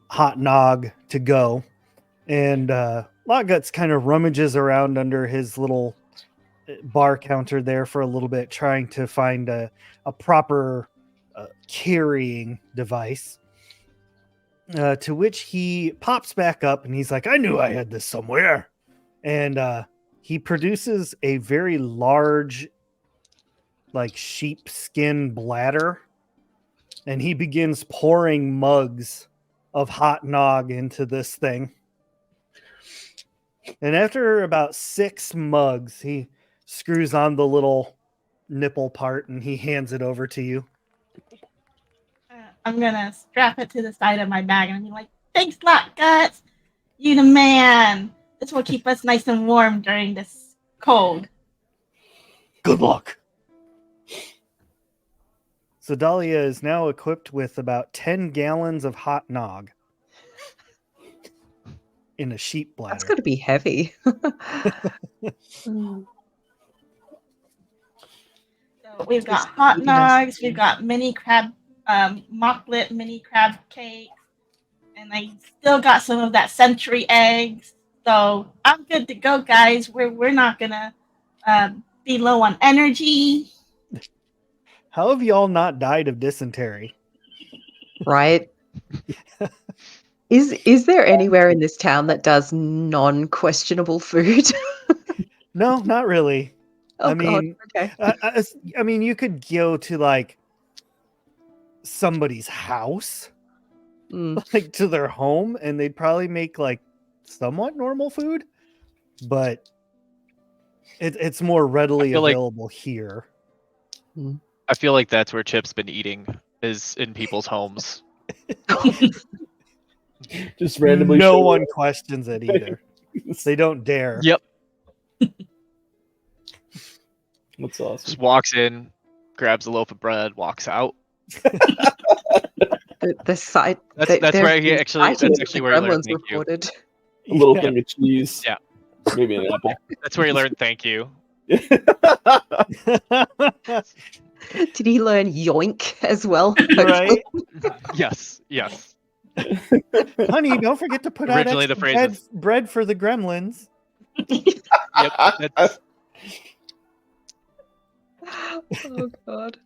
[SPEAKER 1] hot nog to go, and Lotguts kind of rummages around under his little bar counter there for a little bit, trying to find a proper carrying device. To which he pops back up and he's like, I knew I had this somewhere. And he produces a very large, like, sheepskin bladder. And he begins pouring mugs of hot nog into this thing. And after about 6 mugs, he screws on the little nipple part and he hands it over to you.
[SPEAKER 4] I'm gonna strap it to the side of my bag and be like, "Thanks, Lot Guts. You the man. This will keep us nice and warm during this cold."
[SPEAKER 1] Good luck. So Dahlia is now equipped with about 10 gallons of hot nog in a sheep bladder.
[SPEAKER 2] That's got to be heavy. Mm.
[SPEAKER 4] So we've got
[SPEAKER 2] Just
[SPEAKER 4] hot
[SPEAKER 2] eating us.
[SPEAKER 4] nogs, we've got mini crab, mocklet mini crab cakes, and I still got some of that century eggs. So I'm good to go, guys. We're not gonna be low on energy.
[SPEAKER 1] How have y'all not died of dysentery?
[SPEAKER 2] Right? Is there anywhere in this town that does non-questionable food?
[SPEAKER 1] No, not really.
[SPEAKER 2] Oh
[SPEAKER 1] I
[SPEAKER 2] God.
[SPEAKER 1] mean,
[SPEAKER 2] Okay.
[SPEAKER 1] I mean, you could go to like somebody's house,
[SPEAKER 2] Mm.
[SPEAKER 1] like to their home, and they'd probably make like somewhat normal food, but it's more readily
[SPEAKER 3] feel like-
[SPEAKER 1] available here.
[SPEAKER 3] I feel like that's where Chip's been eating, is in people's homes.
[SPEAKER 5] Just randomly
[SPEAKER 1] No
[SPEAKER 5] show
[SPEAKER 1] one
[SPEAKER 5] up.
[SPEAKER 1] questions it either. They don't dare.
[SPEAKER 3] Yep.
[SPEAKER 5] That's awesome.
[SPEAKER 3] Just walks in, grabs a loaf of bread, walks out.
[SPEAKER 2] The site.
[SPEAKER 3] That's
[SPEAKER 2] there's
[SPEAKER 3] where he
[SPEAKER 2] been
[SPEAKER 3] actually.
[SPEAKER 2] sightings
[SPEAKER 3] That's
[SPEAKER 2] of
[SPEAKER 3] actually
[SPEAKER 2] the
[SPEAKER 3] where he learned
[SPEAKER 2] gremlins
[SPEAKER 3] thank you.
[SPEAKER 2] reported.
[SPEAKER 5] A little
[SPEAKER 1] Yeah.
[SPEAKER 5] thing of cheese.
[SPEAKER 3] Yeah.
[SPEAKER 5] Maybe an apple.
[SPEAKER 3] That's where he learned thank you.
[SPEAKER 2] Did he learn yoink as well?
[SPEAKER 1] Right?
[SPEAKER 3] Yes. Yes.
[SPEAKER 1] Honey, don't forget to put out
[SPEAKER 3] Originally,
[SPEAKER 1] extra
[SPEAKER 3] the phrase is-
[SPEAKER 1] bread for the gremlins.
[SPEAKER 3] Yep. That's,
[SPEAKER 2] Oh God.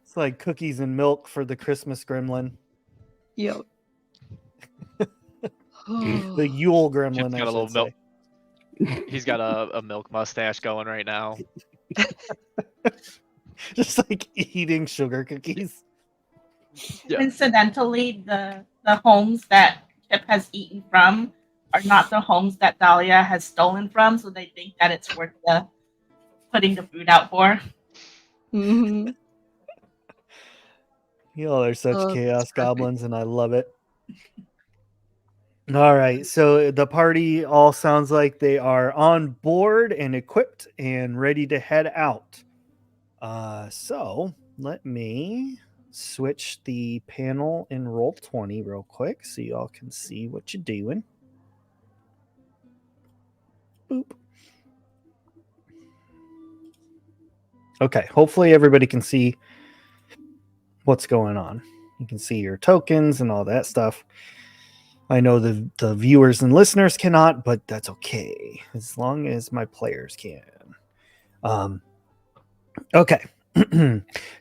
[SPEAKER 1] It's like cookies and milk for the Christmas gremlin.
[SPEAKER 2] Yep.
[SPEAKER 1] The Yule gremlin,
[SPEAKER 3] Chip's got
[SPEAKER 1] I
[SPEAKER 3] a little
[SPEAKER 1] should
[SPEAKER 3] milk.
[SPEAKER 1] say.
[SPEAKER 3] he's got a milk mustache going right now.
[SPEAKER 1] Just like eating sugar cookies.
[SPEAKER 3] Yeah.
[SPEAKER 4] Incidentally, the homes that Chip has eaten from are not the homes that Dahlia has stolen from, so they think that it's worth the putting the food out for.
[SPEAKER 2] Mhm.
[SPEAKER 1] Y'all are such
[SPEAKER 2] Oh, that's
[SPEAKER 1] chaos
[SPEAKER 2] perfect.
[SPEAKER 1] goblins, and I love it. All right, so the party all sounds like they are on board and equipped and ready to head out. So let me switch the panel in Roll20 real quick so y'all can see what you're doing. Boop. Okay, hopefully everybody can see what's going on. You can see your tokens and all that stuff. I know the viewers and listeners cannot, but that's okay as long as my players can. Okay.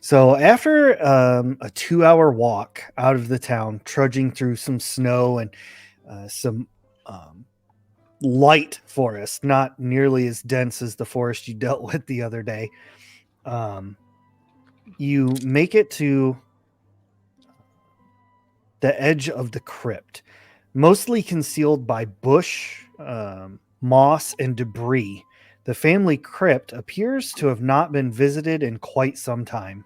[SPEAKER 1] So after a 2-hour walk out of the town, trudging through some snow and some light forest, not nearly as dense as the forest you dealt with the other day, you make it to the edge of the crypt, mostly concealed by bush, moss, and debris. The family crypt appears to have not been visited in quite some time.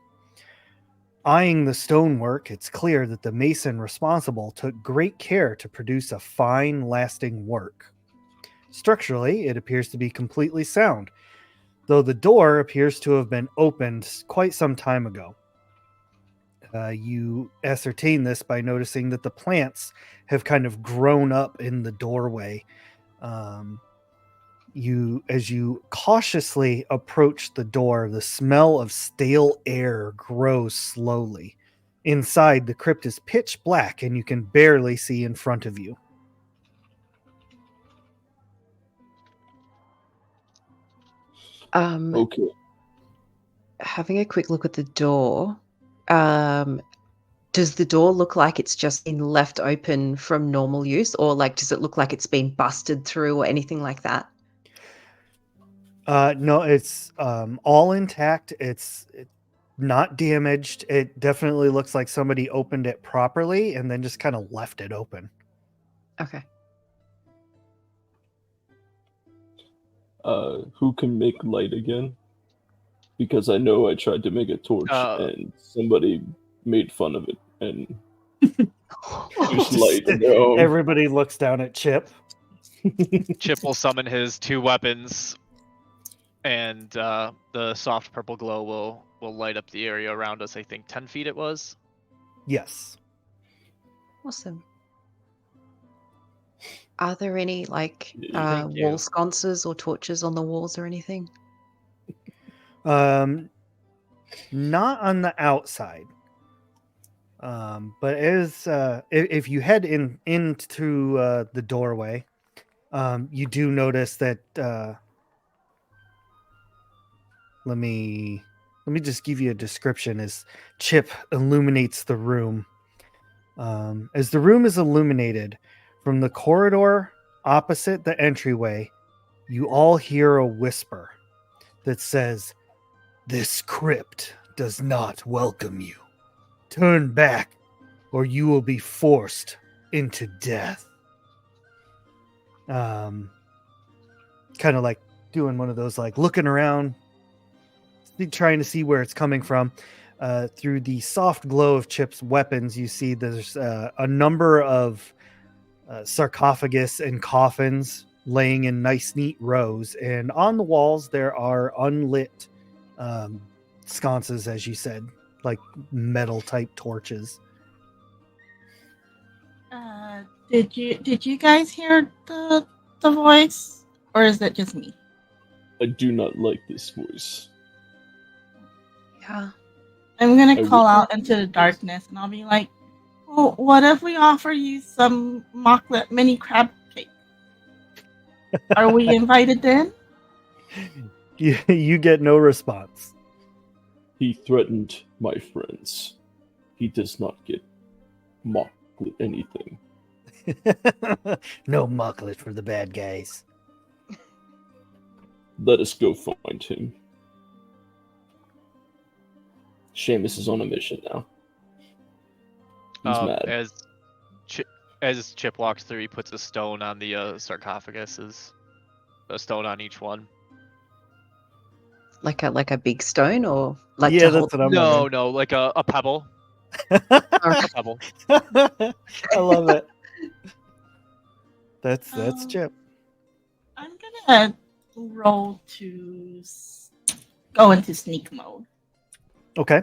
[SPEAKER 1] Eyeing the stonework, it's clear that the mason responsible took great care to produce a fine, lasting work. Structurally, it appears to be completely sound, though the door appears to have been opened quite some time ago. You ascertain this by noticing that the plants have kind of grown up in the doorway. As you cautiously approach the door, the smell of stale air grows slowly. Inside, the crypt is pitch black and you can barely see in front of you.
[SPEAKER 5] Okay.
[SPEAKER 2] Having a quick look at the door, does the door look like it's just been left open from normal use, or like does it look like it's been busted through or anything like that?
[SPEAKER 1] No, it's all intact. It's not damaged. It definitely looks like somebody opened it properly and then just kind of left it open.
[SPEAKER 2] Okay.
[SPEAKER 5] Who can make light again? Because I know I tried to make a torch and somebody made fun of it and used light on their own.
[SPEAKER 1] Everybody looks down at Chip.
[SPEAKER 3] Chip will summon his 2 weapons, and the soft purple glow will light up the area around us. I think 10 feet it was.
[SPEAKER 1] Yes.
[SPEAKER 2] Awesome. Are there any like
[SPEAKER 3] Thank you.
[SPEAKER 2] wall sconces or torches on the walls or anything?
[SPEAKER 1] Not on the outside. But as if you head into the doorway, you do notice that. Let me just give you a description as Chip illuminates the room. As the room is illuminated from the corridor opposite the entryway, you all hear a whisper that says, "This crypt does not welcome you. Turn back, or you will be forced into death." Kind of like doing one of those, like looking around, trying to see where it's coming from. Through the soft glow of Chip's weapons, you see there's a number of sarcophagus and coffins laying in nice, neat rows. And on the walls, there are unlit sconces, as you said, like metal type torches.
[SPEAKER 4] Did you guys hear the voice, or is it just me?
[SPEAKER 5] I do not like this voice.
[SPEAKER 2] Yeah.
[SPEAKER 4] I'm gonna
[SPEAKER 5] I
[SPEAKER 4] call
[SPEAKER 5] would-
[SPEAKER 4] out into the darkness, and I'll be like, "Oh, what if we offer you some mocklet mini crab cake? Are we invited then?"
[SPEAKER 1] You get no response.
[SPEAKER 5] He threatened my friends. He does not get mocked with anything.
[SPEAKER 1] No mucklet for the bad guys.
[SPEAKER 5] Let us go find him. Seamus is on a mission now. He's mad.
[SPEAKER 3] As Chip walks through, he puts a stone on the sarcophaguses. A stone on each one.
[SPEAKER 2] Like a big stone, or like
[SPEAKER 1] Yeah,
[SPEAKER 2] to
[SPEAKER 1] that's
[SPEAKER 2] hold.
[SPEAKER 1] what I'm
[SPEAKER 3] No,
[SPEAKER 1] wondering.
[SPEAKER 3] no, like a pebble. A couple.
[SPEAKER 1] I love it. That's
[SPEAKER 4] Um,
[SPEAKER 1] Chip.
[SPEAKER 4] I'm gonna roll to go into sneak mode.
[SPEAKER 1] Okay.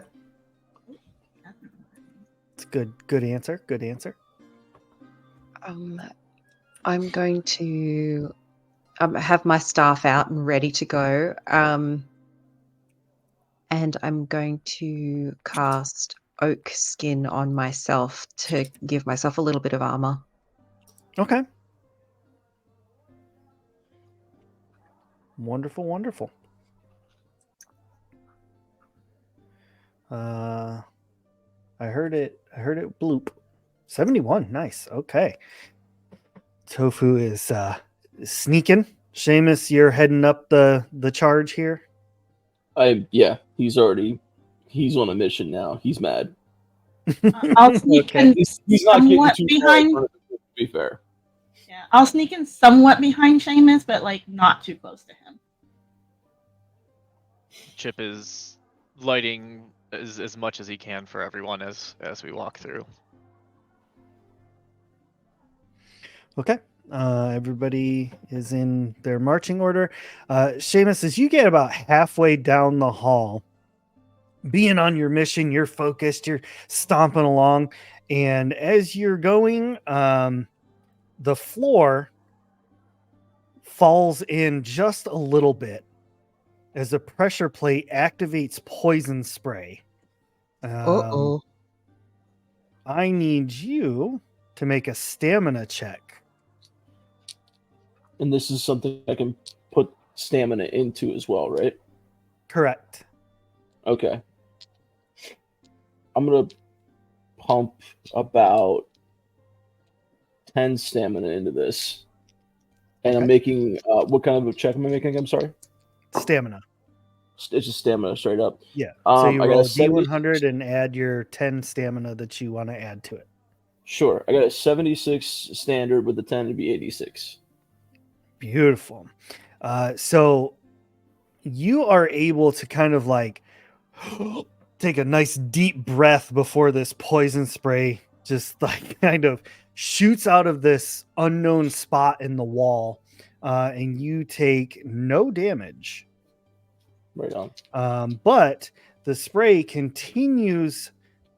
[SPEAKER 1] It's good answer. Good answer.
[SPEAKER 2] I'm going to have my staff out and ready to go. And I'm going to cast oak skin on myself to give myself a little bit of armor.
[SPEAKER 1] Okay. Wonderful, wonderful. I heard it bloop. 71. Nice. Okay. Tofu is sneaking. Seamus, you're heading up the charge here.
[SPEAKER 5] He's on a mission now. He's mad.
[SPEAKER 4] I'll sneak
[SPEAKER 1] Okay.
[SPEAKER 4] in
[SPEAKER 5] He's not getting
[SPEAKER 4] somewhat
[SPEAKER 5] too
[SPEAKER 4] behind.
[SPEAKER 5] far, to be fair.
[SPEAKER 4] Yeah, I'll sneak in somewhat behind Seamus, but like not too close to him.
[SPEAKER 3] Chip is lighting as much as he can for everyone as we walk through.
[SPEAKER 1] Okay. Everybody is in their marching order. Seamus, as you get about halfway down the hall, being on your mission, you're focused, you're stomping along, and as you're going, the floor falls in just a little bit as the pressure plate activates poison spray.
[SPEAKER 2] Uh-oh.
[SPEAKER 1] I need you to make a stamina check.
[SPEAKER 5] And this is something I can put stamina into as well, right?
[SPEAKER 1] Correct.
[SPEAKER 5] Okay. I'm gonna pump about 10 stamina into this. And I'm
[SPEAKER 1] Okay.
[SPEAKER 5] making what kind of a check am I making? I'm sorry.
[SPEAKER 1] Stamina.
[SPEAKER 5] It's just stamina straight up.
[SPEAKER 1] Yeah. So you
[SPEAKER 5] I got
[SPEAKER 1] roll
[SPEAKER 5] a
[SPEAKER 1] a
[SPEAKER 5] 70
[SPEAKER 1] D100 and add your 10 stamina that you want to add to it.
[SPEAKER 5] Sure. I got a 76 standard with the 10 to be 86.
[SPEAKER 1] Beautiful. So you are able to kind of like take a nice deep breath before this poison spray just like kind of shoots out of this unknown spot in the wall, and you take no damage.
[SPEAKER 5] Right on.
[SPEAKER 1] But the spray continues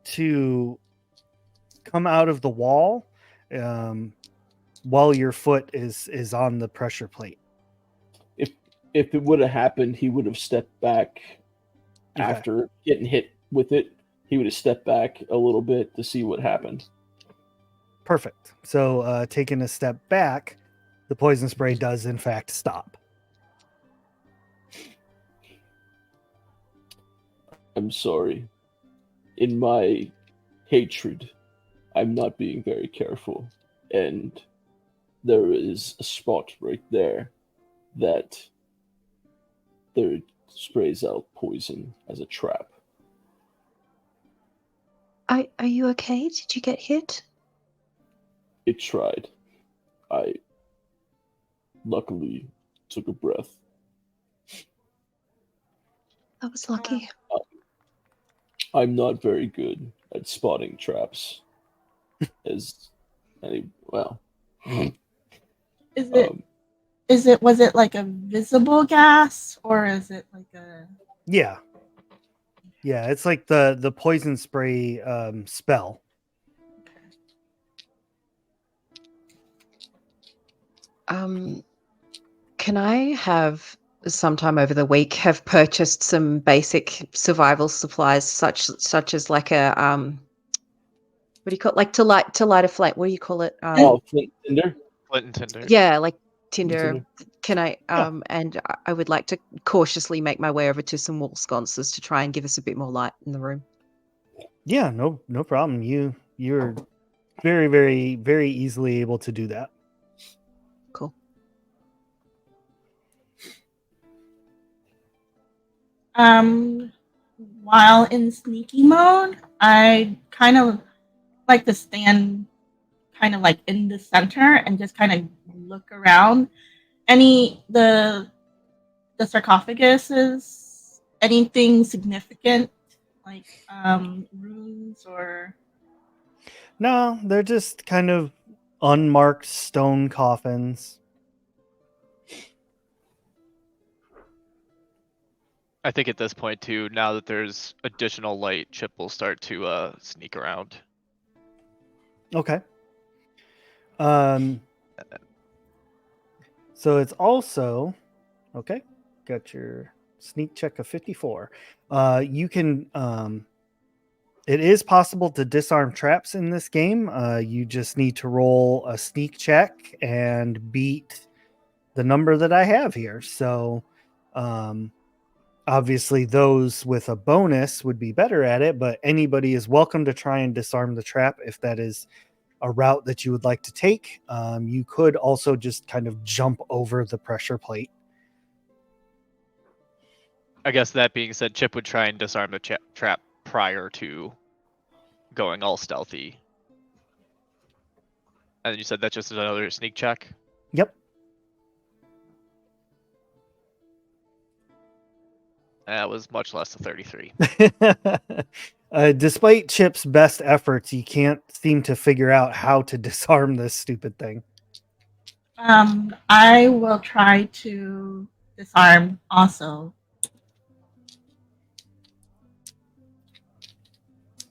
[SPEAKER 1] to come out of the wall while your foot is on the pressure plate.
[SPEAKER 5] If it would have happened, he would have stepped back
[SPEAKER 1] Okay.
[SPEAKER 5] after getting hit with it. He would have stepped back a little bit to see what happened.
[SPEAKER 1] Perfect. So taking a step back, the poison spray does in fact stop.
[SPEAKER 5] I'm sorry. In my hatred, I'm not being very careful. And there is a spot right there that there sprays out poison as a trap.
[SPEAKER 2] Are you okay? Did you get hit?
[SPEAKER 5] It tried. I luckily took a breath.
[SPEAKER 2] That was lucky.
[SPEAKER 5] I'm not very good at spotting traps. Was
[SPEAKER 4] it like a visible gas or is it like a
[SPEAKER 1] Yeah, it's like the poison spray spell.
[SPEAKER 2] Can I have sometime over the week have purchased some basic survival supplies such as like a what do you call it? Like to light a flame? What do you call it?
[SPEAKER 5] Flint tinder?
[SPEAKER 3] Flint and tinder.
[SPEAKER 2] Yeah, like tinder.
[SPEAKER 5] Tinder.
[SPEAKER 2] Can I and I would like to cautiously make my way over to some wall sconces to try and give us a bit more light in the room.
[SPEAKER 1] Yeah, no problem. You're very, very, very easily able to do that.
[SPEAKER 2] Cool.
[SPEAKER 4] While in sneaky mode, I kind of like to stand kind of like in the center and just kind of look around. The sarcophagus is anything significant, Like runes or
[SPEAKER 1] No, they're just kind of unmarked stone coffins.
[SPEAKER 3] I think at this point too, now that there's additional light, Chip will start to sneak around.
[SPEAKER 1] Okay. So it's also okay. Got your sneak check of 54. You can it is possible to disarm traps in this game. You just need to roll a sneak check and beat the number that I have here. So obviously those with a bonus would be better at it, but anybody is welcome to try and disarm the trap if that is a route that you would like to take. You could also just kind of jump over the pressure plate.
[SPEAKER 3] I guess that being said, Chip would try and disarm the trap prior to going all stealthy. And you said that's just another sneak check?
[SPEAKER 1] Yep.
[SPEAKER 3] That was much less than 33.
[SPEAKER 1] Despite Chip's best efforts, you can't seem to figure out how to disarm this stupid thing.
[SPEAKER 4] I will try to disarm also.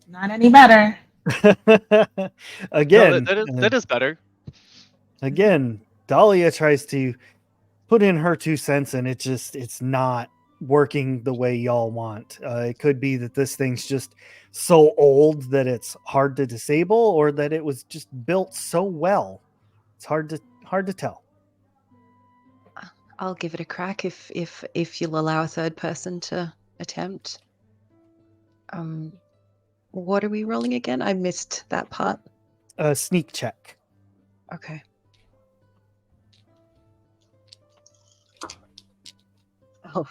[SPEAKER 4] Not any better.
[SPEAKER 1] Again,
[SPEAKER 3] No, that is better.
[SPEAKER 1] Again, Dahlia tries to put in her 2 cents, and it's not working the way y'all want. It could be that this thing's just so old that it's hard to disable, or that it was just built so well. It's hard to tell.
[SPEAKER 2] I'll give it a crack if you'll allow a third person to attempt. What are we rolling again? I missed that part.
[SPEAKER 1] Sneak check.
[SPEAKER 2] Okay. Oh,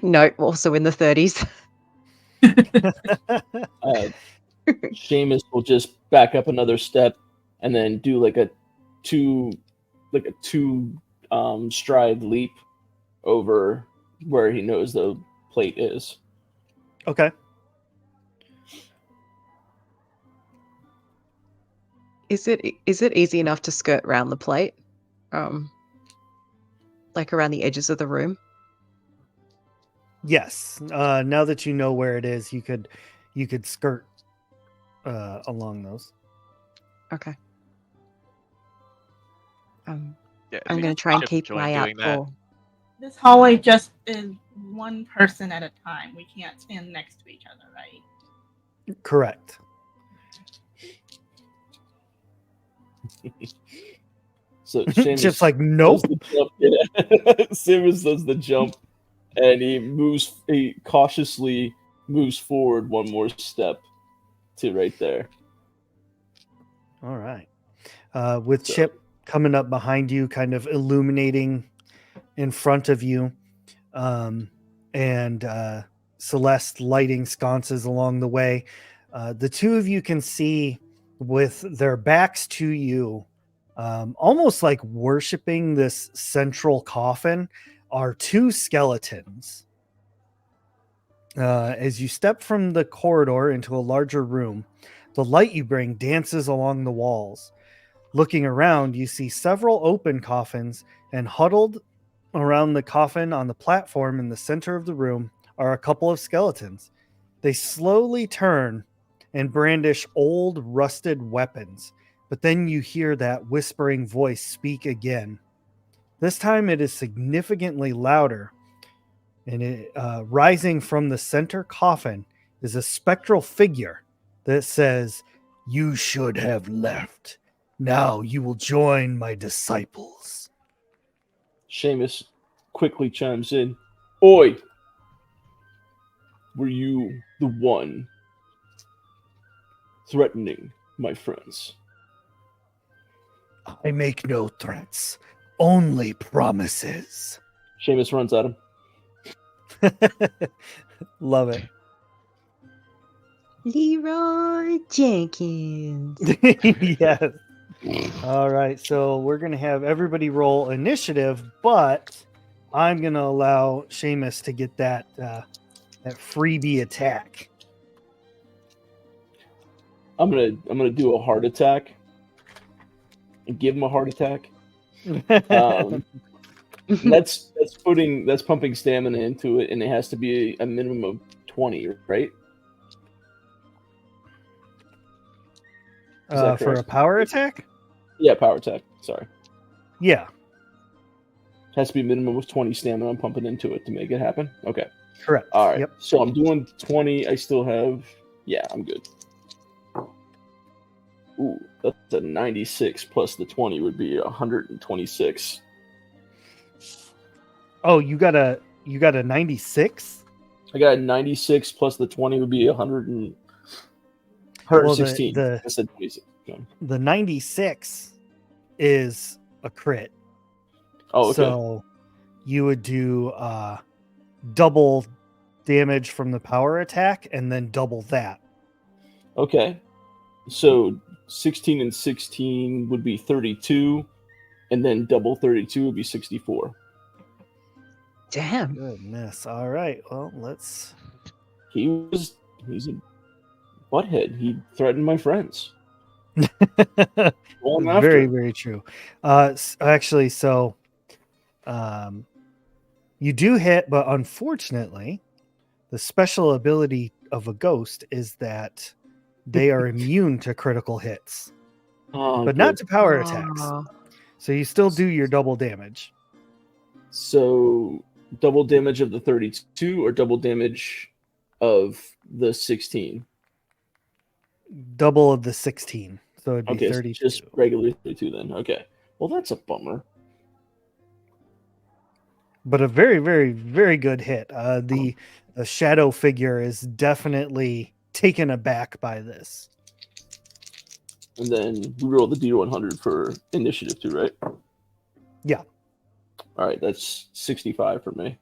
[SPEAKER 2] no, also in the 30s.
[SPEAKER 5] Seamus will just back up another step and then do like a two stride leap over where he knows the plate is.
[SPEAKER 1] Okay.
[SPEAKER 2] Is it easy enough to skirt around the plate? Like around the edges of the room?
[SPEAKER 1] Yes. Now that you know where it is, you could skirt along those.
[SPEAKER 2] Okay.
[SPEAKER 3] Yeah,
[SPEAKER 2] I'm going to try and
[SPEAKER 3] Chip
[SPEAKER 2] keep an
[SPEAKER 3] enjoyed
[SPEAKER 2] eye out
[SPEAKER 3] doing that.
[SPEAKER 2] for...
[SPEAKER 4] This hallway just is one person at a time. We can't stand next to each other, right?
[SPEAKER 1] Correct.
[SPEAKER 5] So Seamus
[SPEAKER 1] Chip's like, nope.
[SPEAKER 5] Seamus does the jump, and he cautiously moves forward one more step to right there.
[SPEAKER 1] All right. With Chip coming up behind you, kind of illuminating in front of you, and Celeste lighting sconces along the way, the two of you can see with their backs to you, almost like worshiping this central coffin, are 2 skeletons. As you step from the corridor into a larger room, the light you bring dances along the walls. Looking around, you see several open coffins, and huddled around the coffin on the platform in the center of the room are a couple of skeletons. They slowly turn and brandish old, rusted weapons, but then you hear that whispering voice speak again. This time it is significantly louder, and rising from the center coffin is a spectral figure that says, "You should have left. Now you will join my disciples."
[SPEAKER 5] Seamus quickly chimes in. Oi! Were you the one threatening my friends?
[SPEAKER 1] I make no threats, only promises.
[SPEAKER 5] Seamus runs at him.
[SPEAKER 1] Love it.
[SPEAKER 2] Leroy Jenkins.
[SPEAKER 1] Yes. All right, so we're going to have everybody roll initiative, but I'm going to allow Seamus to get that freebie attack.
[SPEAKER 5] I'm gonna do a heart attack and give him a heart attack. And that's pumping stamina into it, and it has to be a minimum of 20, right? Is that
[SPEAKER 1] For a
[SPEAKER 5] correct?
[SPEAKER 1] power attack?
[SPEAKER 5] Yeah, power attack. Sorry,
[SPEAKER 1] Yeah,
[SPEAKER 5] it has to be a minimum of 20 stamina. I'm pumping into it to make it happen. Okay.
[SPEAKER 1] correct.
[SPEAKER 5] All right.
[SPEAKER 1] Yep.
[SPEAKER 5] So I'm doing 20. I still have. Yeah, I'm good. Ooh, that's a 96 plus the 20 would be 126.
[SPEAKER 1] Oh, you got a 96?
[SPEAKER 5] I got a 96 plus the 20 would be 100 and
[SPEAKER 1] Well,
[SPEAKER 5] 116. I said 26. No.
[SPEAKER 1] the 96 is a crit.
[SPEAKER 5] Oh, okay.
[SPEAKER 1] So you would do double damage from the power attack and then double that.
[SPEAKER 5] Okay. So 16 and 16 would be 32, and then double 32 would be 64.
[SPEAKER 2] Damn.
[SPEAKER 1] Goodness. All right. Well, let's.
[SPEAKER 5] He's a butthead. He threatened my friends. Well, I'm after
[SPEAKER 1] Very,
[SPEAKER 5] him.
[SPEAKER 1] very true. Actually, so you do hit, but unfortunately, the special ability of a ghost is that they are immune to critical hits,
[SPEAKER 5] Oh,
[SPEAKER 1] but not
[SPEAKER 5] good.
[SPEAKER 1] to power attacks.
[SPEAKER 2] Oh.
[SPEAKER 1] So you still do your double damage.
[SPEAKER 5] So double damage of the 32 or double damage of the 16?
[SPEAKER 1] Double of the 16. So it'd be
[SPEAKER 5] Okay, so
[SPEAKER 1] 32.
[SPEAKER 5] just regular 32 then. Okay. Well, that's a bummer.
[SPEAKER 1] But a very, very, very good hit. The shadow figure is definitely taken aback by this.
[SPEAKER 5] And then we roll the D100 for initiative too, right?
[SPEAKER 1] Yeah.
[SPEAKER 5] All right, that's 65 for me.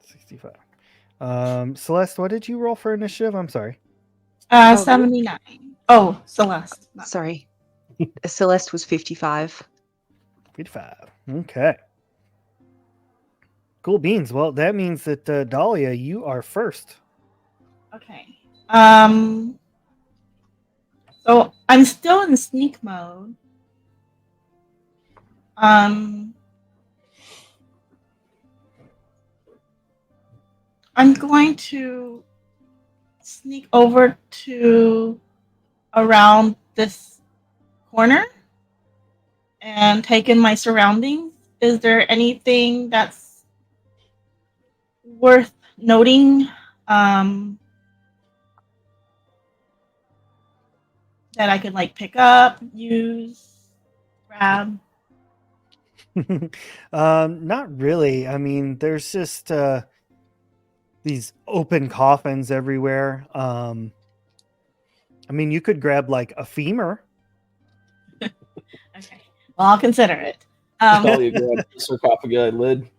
[SPEAKER 1] 65. Celeste, what did you roll for initiative? I'm sorry.
[SPEAKER 4] 79. Oh, Celeste. not-
[SPEAKER 2] Sorry. Celeste was 55.
[SPEAKER 1] 55. Okay. Cool beans. Well, that means that Dahlia, you are first.
[SPEAKER 4] Okay. So I'm still in sneak mode. I'm going to sneak over to around this corner and take in my surroundings. Is there anything that's worth noting that I could like pick up, use, grab?
[SPEAKER 1] Not really. I mean, there's just these open coffins everywhere. I mean, you could grab like a femur.
[SPEAKER 4] Okay. Well, I'll consider it.
[SPEAKER 5] Talia grabs the sarcophagi lid,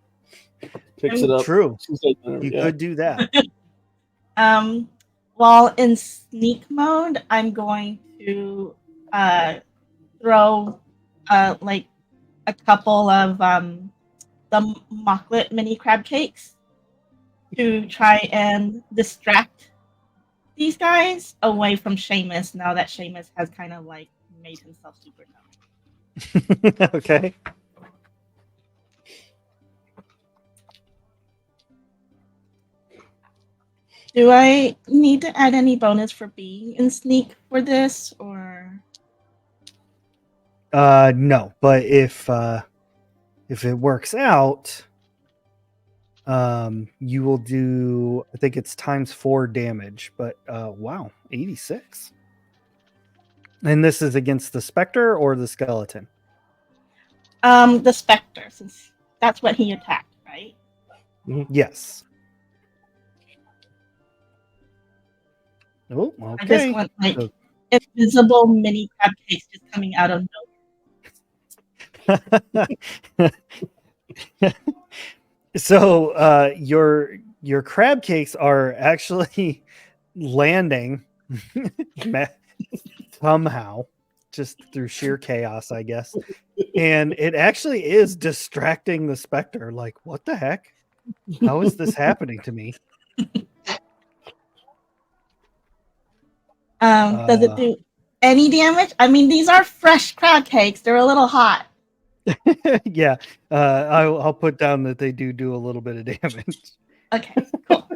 [SPEAKER 5] picks it up.
[SPEAKER 1] True.
[SPEAKER 5] She's like,
[SPEAKER 1] You
[SPEAKER 5] yeah.
[SPEAKER 1] could do that.
[SPEAKER 4] While in sneak mode, I'm going to throw like a couple of the mocklet mini crab cakes to try and distract these guys away from Seamus now that Seamus has kind of like made himself super known.
[SPEAKER 1] Okay.
[SPEAKER 4] Do I need to add any bonus for being in sneak for this, or
[SPEAKER 1] No, but if it works out, you will do, I think it's ×4 damage, but wow, 86. And this is against the specter or the skeleton?
[SPEAKER 4] the specter, since that's what he attacked, right?
[SPEAKER 1] Yes. Oh,
[SPEAKER 4] I just
[SPEAKER 1] okay.
[SPEAKER 4] want like
[SPEAKER 1] So-
[SPEAKER 4] invisible mini crab cakes just coming out of nowhere.
[SPEAKER 1] So your crab cakes are actually landing somehow, just through sheer chaos, I guess. And it actually is distracting the specter. Like, what the heck? How is this happening to me?
[SPEAKER 4] Does it do any damage? I mean, these are fresh crab cakes. They're a little hot.
[SPEAKER 1] Yeah, I'll put down that they do a little bit of damage.
[SPEAKER 4] Okay, cool.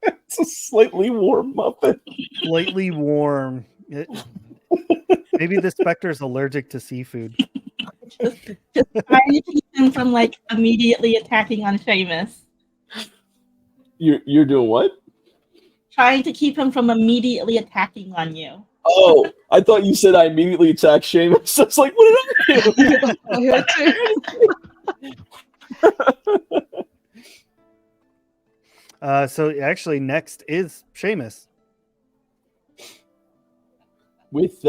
[SPEAKER 5] It's a slightly warm muffin.
[SPEAKER 1] Slightly warm. Maybe the specter's allergic to seafood.
[SPEAKER 4] Just trying to keep him from like immediately attacking on Seamus.
[SPEAKER 5] You're doing what?
[SPEAKER 4] Trying to keep him from immediately attacking on you.
[SPEAKER 5] Oh, I thought you said I immediately attacked Seamus. I was like, what did I do?
[SPEAKER 1] I heard too. So actually, next is Seamus.
[SPEAKER 5] With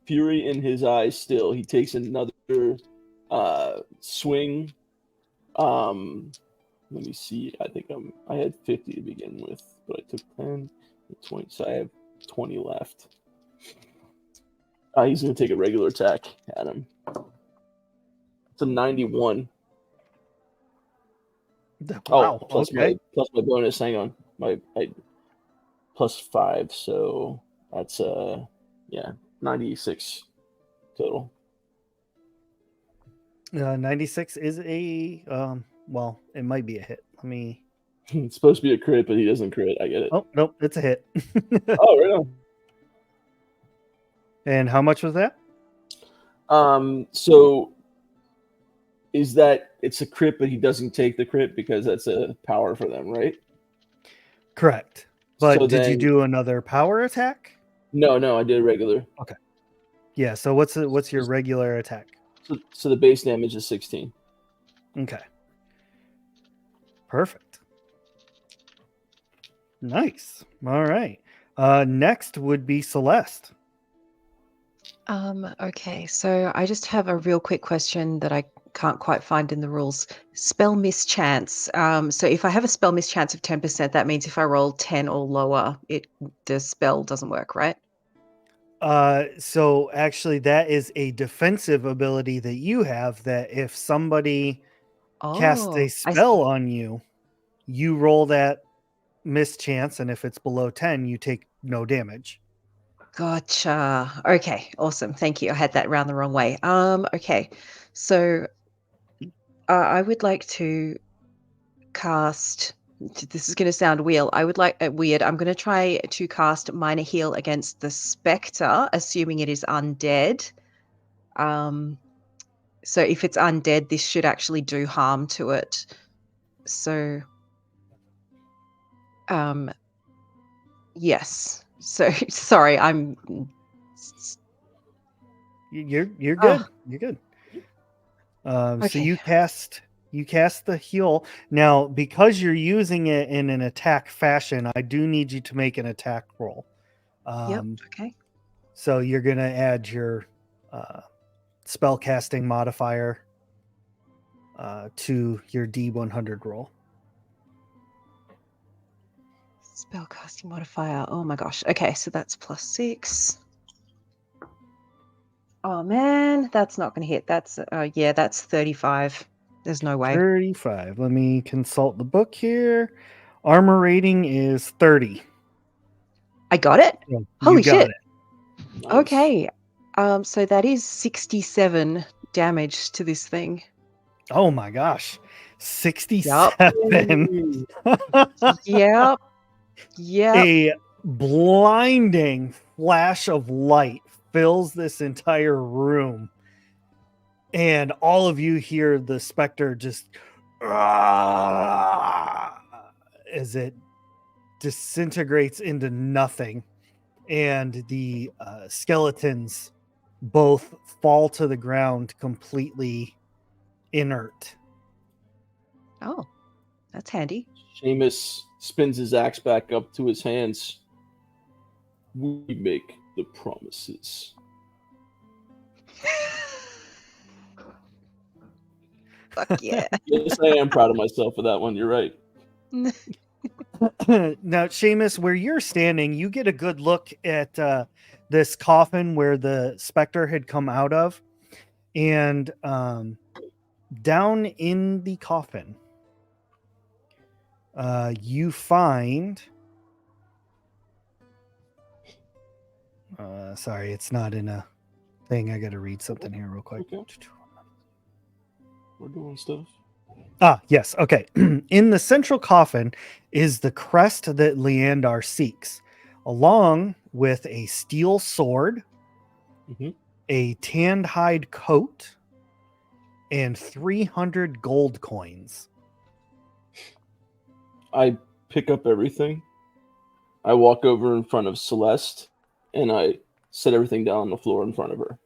[SPEAKER 5] fury in his eyes still, he takes another swing. Let me see. I think I had 50 to begin with, but I took 10, 20, so I have 20 left. He's going to take a regular attack at him. It's a 91.
[SPEAKER 1] Wow.
[SPEAKER 5] Plus
[SPEAKER 1] Okay.
[SPEAKER 5] my bonus. Hang on, my plus 5, so that's 96 total.
[SPEAKER 1] 96 is a well, it might be a hit. Let me.
[SPEAKER 5] It's supposed to be a crit, but he doesn't crit. I get it.
[SPEAKER 1] Oh nope, it's a hit.
[SPEAKER 5] Oh, right on.
[SPEAKER 1] And how much was that?
[SPEAKER 5] So is that it's a crit, but he doesn't take the crit because that's a power for them, right?
[SPEAKER 1] Correct. But
[SPEAKER 5] So
[SPEAKER 1] did you
[SPEAKER 5] then-
[SPEAKER 1] do another power attack?
[SPEAKER 5] No, I did a regular.
[SPEAKER 1] Yeah. So what's your regular attack?
[SPEAKER 5] So the base damage is 16.
[SPEAKER 1] Okay. Perfect. Nice. All right. Next would be Celeste.
[SPEAKER 2] Okay, so I just have a real quick question that I can't quite find in the rules. Spell mischance. So if I have a spell mischance of 10%, that means if I roll 10 or lower, the spell doesn't work, right?
[SPEAKER 1] So actually that is a defensive ability that you have that if somebody casts
[SPEAKER 2] Oh,
[SPEAKER 1] a
[SPEAKER 2] I
[SPEAKER 1] spell on you, you roll that mischance, and if it's below 10, you take no damage.
[SPEAKER 2] Gotcha. Okay, awesome. Thank you. I had that round the wrong way. Okay. So I would like to cast. This is going to sound weird. Weird. I'm going to try to cast minor heal against the specter, assuming it is undead. So if it's undead, this should actually do harm to it. So, yes. So sorry, I'm.
[SPEAKER 1] You're good.
[SPEAKER 2] Oh.
[SPEAKER 1] You're good. So
[SPEAKER 2] Okay.
[SPEAKER 1] you cast the heal. Now, because you're using it in an attack fashion, I do need you to make an attack roll.
[SPEAKER 2] Yep. Okay.
[SPEAKER 1] So you're gonna add your spell casting modifier to your D100 roll.
[SPEAKER 2] Spellcasting modifier. Oh my gosh. Okay, so that's +6. Oh man, that's not going to hit. That's that's 35. There's no way.
[SPEAKER 1] 35. Let me consult the book here. Armor rating is 30.
[SPEAKER 2] I got it.
[SPEAKER 1] So you
[SPEAKER 2] Holy
[SPEAKER 1] got
[SPEAKER 2] shit.
[SPEAKER 1] it.
[SPEAKER 5] Nice.
[SPEAKER 2] Okay. So that is 67 damage to this thing.
[SPEAKER 1] Oh my gosh. 67.
[SPEAKER 2] Yep. Yep.
[SPEAKER 1] A blinding flash of light fills this entire room. And all of you hear the specter just as it disintegrates into nothing. And the skeletons both fall to the ground completely inert.
[SPEAKER 2] Oh, that's handy.
[SPEAKER 5] Seamus spins his axe back up to his hands. We make the promises.
[SPEAKER 2] Fuck yeah.
[SPEAKER 5] Yes, I am proud of myself for that one. You're right.
[SPEAKER 1] Now, Seamus, where you're standing, you get a good look at this coffin where the specter had come out of. And down in the coffin, you find Sorry, it's not in a thing. I got to read something here real quick.
[SPEAKER 5] Okay. We're doing stuff.
[SPEAKER 1] Ah, yes. Okay. In the central coffin is the crest that Leandar seeks, along with a steel sword,
[SPEAKER 5] Mhm.
[SPEAKER 1] a tanned hide coat, and 300 gold coins.
[SPEAKER 5] I pick up everything. I walk over in front of Celeste, and I set everything down on the floor in front of her.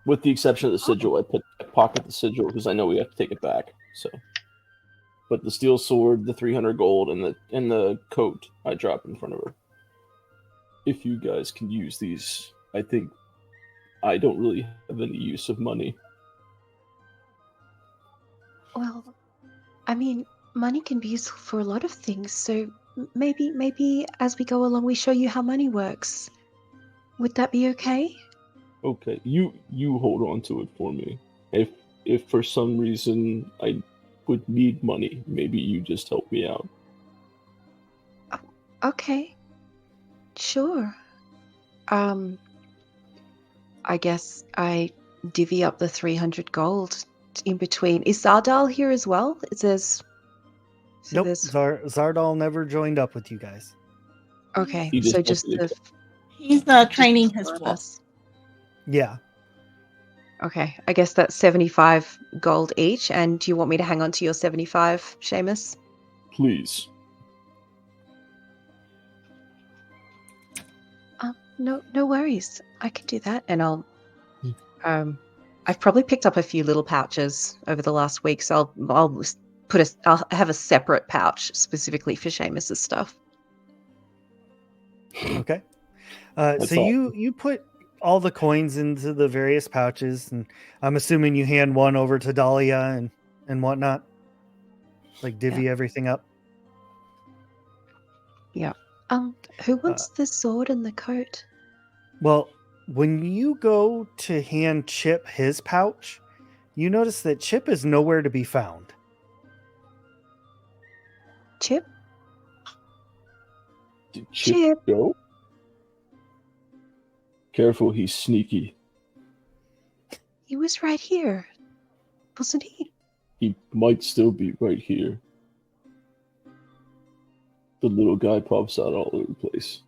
[SPEAKER 5] With the exception of the sigil, I pocket the sigil because I know we have to take it back. So, but the steel sword, the 300 gold, and the coat, I drop in front of her. If you guys can use these, I think I don't really have any use of money.
[SPEAKER 2] Well, I mean, money can be useful for a lot of things, so maybe as we go along, we show you how money works. Would that be okay?
[SPEAKER 5] Okay, you hold on to it for me. If for some reason I would need money, maybe you just help me out.
[SPEAKER 2] Okay. Sure. I guess I divvy up the 300 gold in between. Is Zardal here as well? It says. So
[SPEAKER 1] Nope.
[SPEAKER 2] there's.
[SPEAKER 1] Zardal never joined up with you guys.
[SPEAKER 2] Okay,
[SPEAKER 5] He just
[SPEAKER 2] so
[SPEAKER 5] wants
[SPEAKER 2] just
[SPEAKER 5] me to
[SPEAKER 2] the.
[SPEAKER 4] He's
[SPEAKER 2] just
[SPEAKER 4] training
[SPEAKER 2] the
[SPEAKER 4] his
[SPEAKER 2] four of
[SPEAKER 4] wolf.
[SPEAKER 2] us.
[SPEAKER 1] Yeah.
[SPEAKER 2] Okay, I guess that's 75 gold each. And do you want me to hang on to your 75, Seamus?
[SPEAKER 5] Please.
[SPEAKER 2] No worries. I can do that, and I've probably picked up a few little pouches over the last week, so I'll have a separate pouch specifically for Seamus's stuff.
[SPEAKER 1] Okay.
[SPEAKER 5] That's
[SPEAKER 1] So
[SPEAKER 5] all.
[SPEAKER 1] you put all the coins into the various pouches, and I'm assuming you hand one over to Dahlia and whatnot, like divvy everything up.
[SPEAKER 2] Yeah. Who wants the sword and the coat?
[SPEAKER 1] Well, when you go to hand Chip his pouch, you notice that Chip is nowhere to be found.
[SPEAKER 2] Chip?
[SPEAKER 5] Did Chip
[SPEAKER 2] Chip.
[SPEAKER 5] go? Careful, he's sneaky.
[SPEAKER 2] He was right here, wasn't he?
[SPEAKER 5] He might still be right here. The little guy pops out all over the place.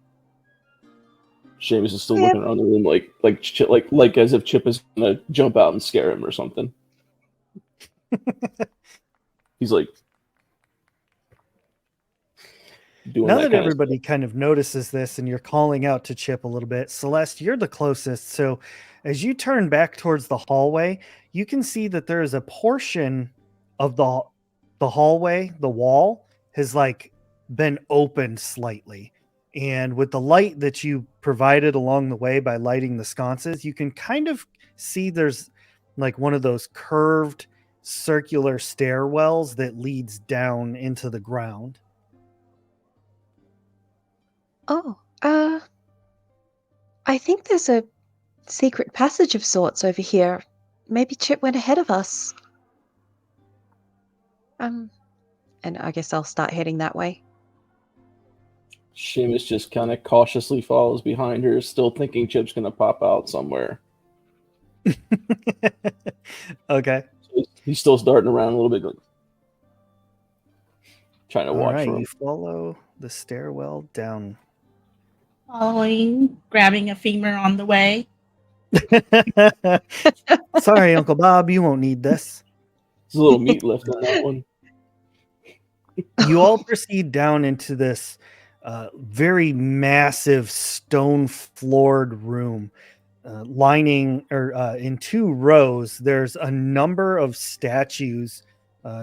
[SPEAKER 5] Seamus is still
[SPEAKER 2] Chip.
[SPEAKER 5] looking around the room like as if Chip is gonna jump out and scare him or something. He's like doing
[SPEAKER 1] Now
[SPEAKER 5] that
[SPEAKER 1] that
[SPEAKER 5] kind of
[SPEAKER 1] everybody kind of notices this and you're calling out to Chip a little bit, Celeste, you're the closest. So as you turn back towards the hallway, you can see that there is a portion of the hallway, the wall has like been opened slightly. And with the light that you provided along the way by lighting the sconces, you can kind of see there's like one of those curved circular stairwells that leads down into the ground.
[SPEAKER 2] Oh, I think there's a secret passage of sorts over here. Maybe Chip went ahead of us. And I guess I'll start heading that way.
[SPEAKER 5] Seamus just kind of cautiously follows behind her, still thinking Chip's gonna pop out somewhere.
[SPEAKER 1] Okay.
[SPEAKER 5] So he's still darting around a little bit, trying to
[SPEAKER 1] All
[SPEAKER 5] watch
[SPEAKER 1] right.
[SPEAKER 5] for him.
[SPEAKER 1] You follow the stairwell down.
[SPEAKER 4] Following, grabbing a femur on the way.
[SPEAKER 1] Sorry, Uncle Bob, you won't need this.
[SPEAKER 5] There's a little meat left on that one.
[SPEAKER 1] You all proceed down into this very massive stone floored room. Lining or in two rows, there's a number of statues,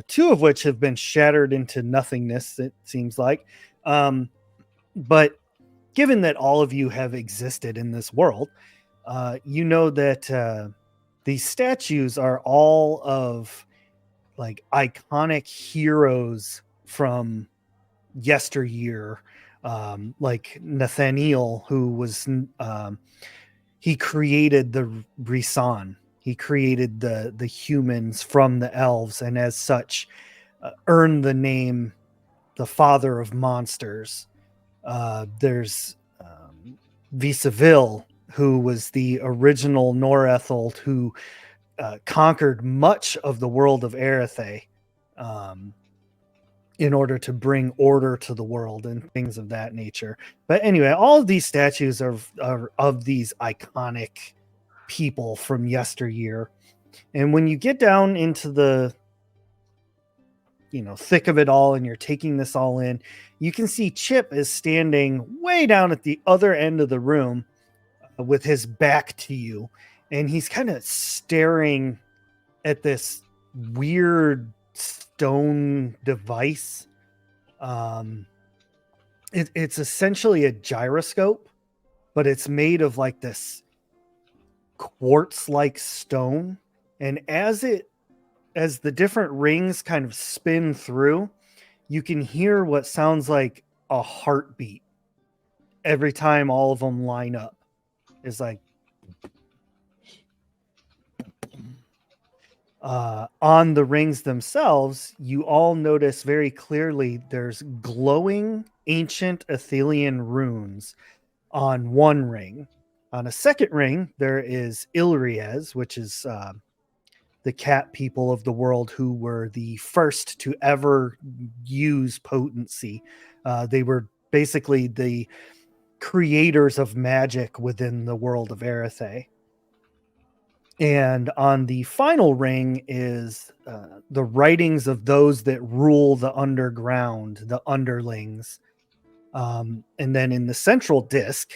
[SPEAKER 1] two of which have been shattered into nothingness, it seems like. But given that all of you have existed in this world, you know that these statues are all of like iconic heroes from yesteryear, like Nathaniel, who was he created the Risan. He created the humans from the elves, and as such, earned the name the Father of Monsters. There's Visaville, who was the original Norethald who conquered much of the world of Erethe in order to bring order to the world and things of that nature. But anyway, all of these statues are of these iconic people from yesteryear. And when you get down into the thick of it all and you're taking this all in, you can see Chip is standing way down at the other end of the room with his back to you, and he's kind of staring at this weird stone device. It's essentially a gyroscope, but it's made of like this quartz-like stone, and as the different rings kind of spin through, you can hear what sounds like a heartbeat every time all of them line up. It's like on the rings themselves, you all notice very clearly there's glowing ancient Athelian runes on one ring. On a second ring, there is Ilriez, which is the cat people of the world who were the first to ever use potency. They were basically the creators of magic within the world of Erethe. And on the final ring is the writings of those that rule the underground, the underlings. And then in the central disc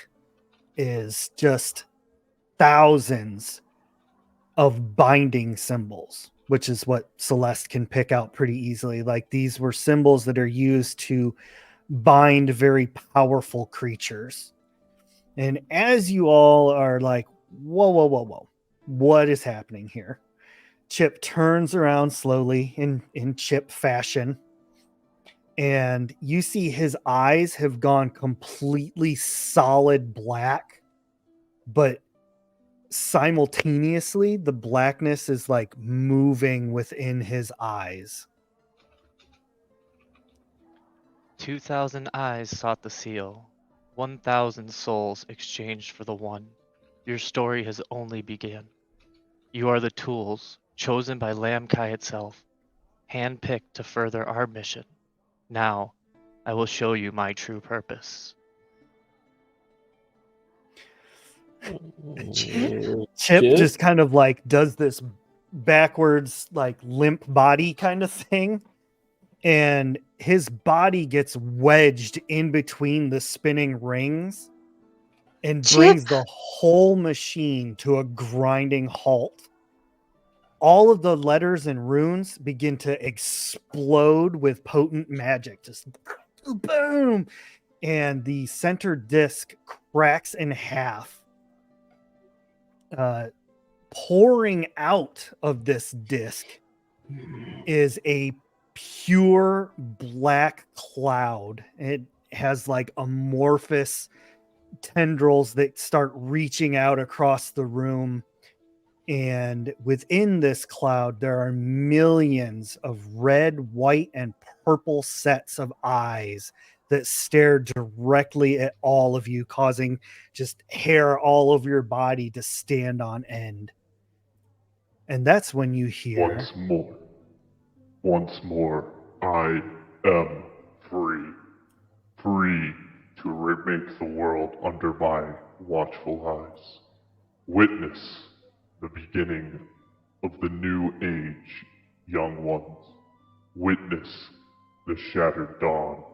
[SPEAKER 1] is just thousands of binding symbols, which is what Celeste can pick out pretty easily. Like, these were symbols that are used to bind very powerful creatures. And as you all are like, whoa, what is happening here? Chip turns around slowly in Chip fashion, and you see his eyes have gone completely solid black, but simultaneously the blackness is like moving within his eyes.
[SPEAKER 6] 2,000 eyes sought the seal. 1,000 souls exchanged for the one. Your story has only begun. You are the tools, chosen by Lamkai itself, handpicked to further our mission. Now, I will show you my true purpose.
[SPEAKER 1] Chip just kind of like does this backwards, like limp body kind of thing, and his body gets wedged in between the spinning rings and brings the whole machine to a grinding halt. All of the letters and runes begin to explode with potent magic, just boom, and the center disc cracks in half. Pouring out of this disc is a pure black cloud. It has like amorphous tendrils that start reaching out across the room. And within this cloud, there are millions of red, white, and purple sets of eyes that stare directly at all of you, causing just hair all over your body to stand on end. And that's when you hear...
[SPEAKER 7] Once more, I am free. Free to remake the world under my watchful eyes. Witness the beginning of the new age, young ones. Witness the shattered dawn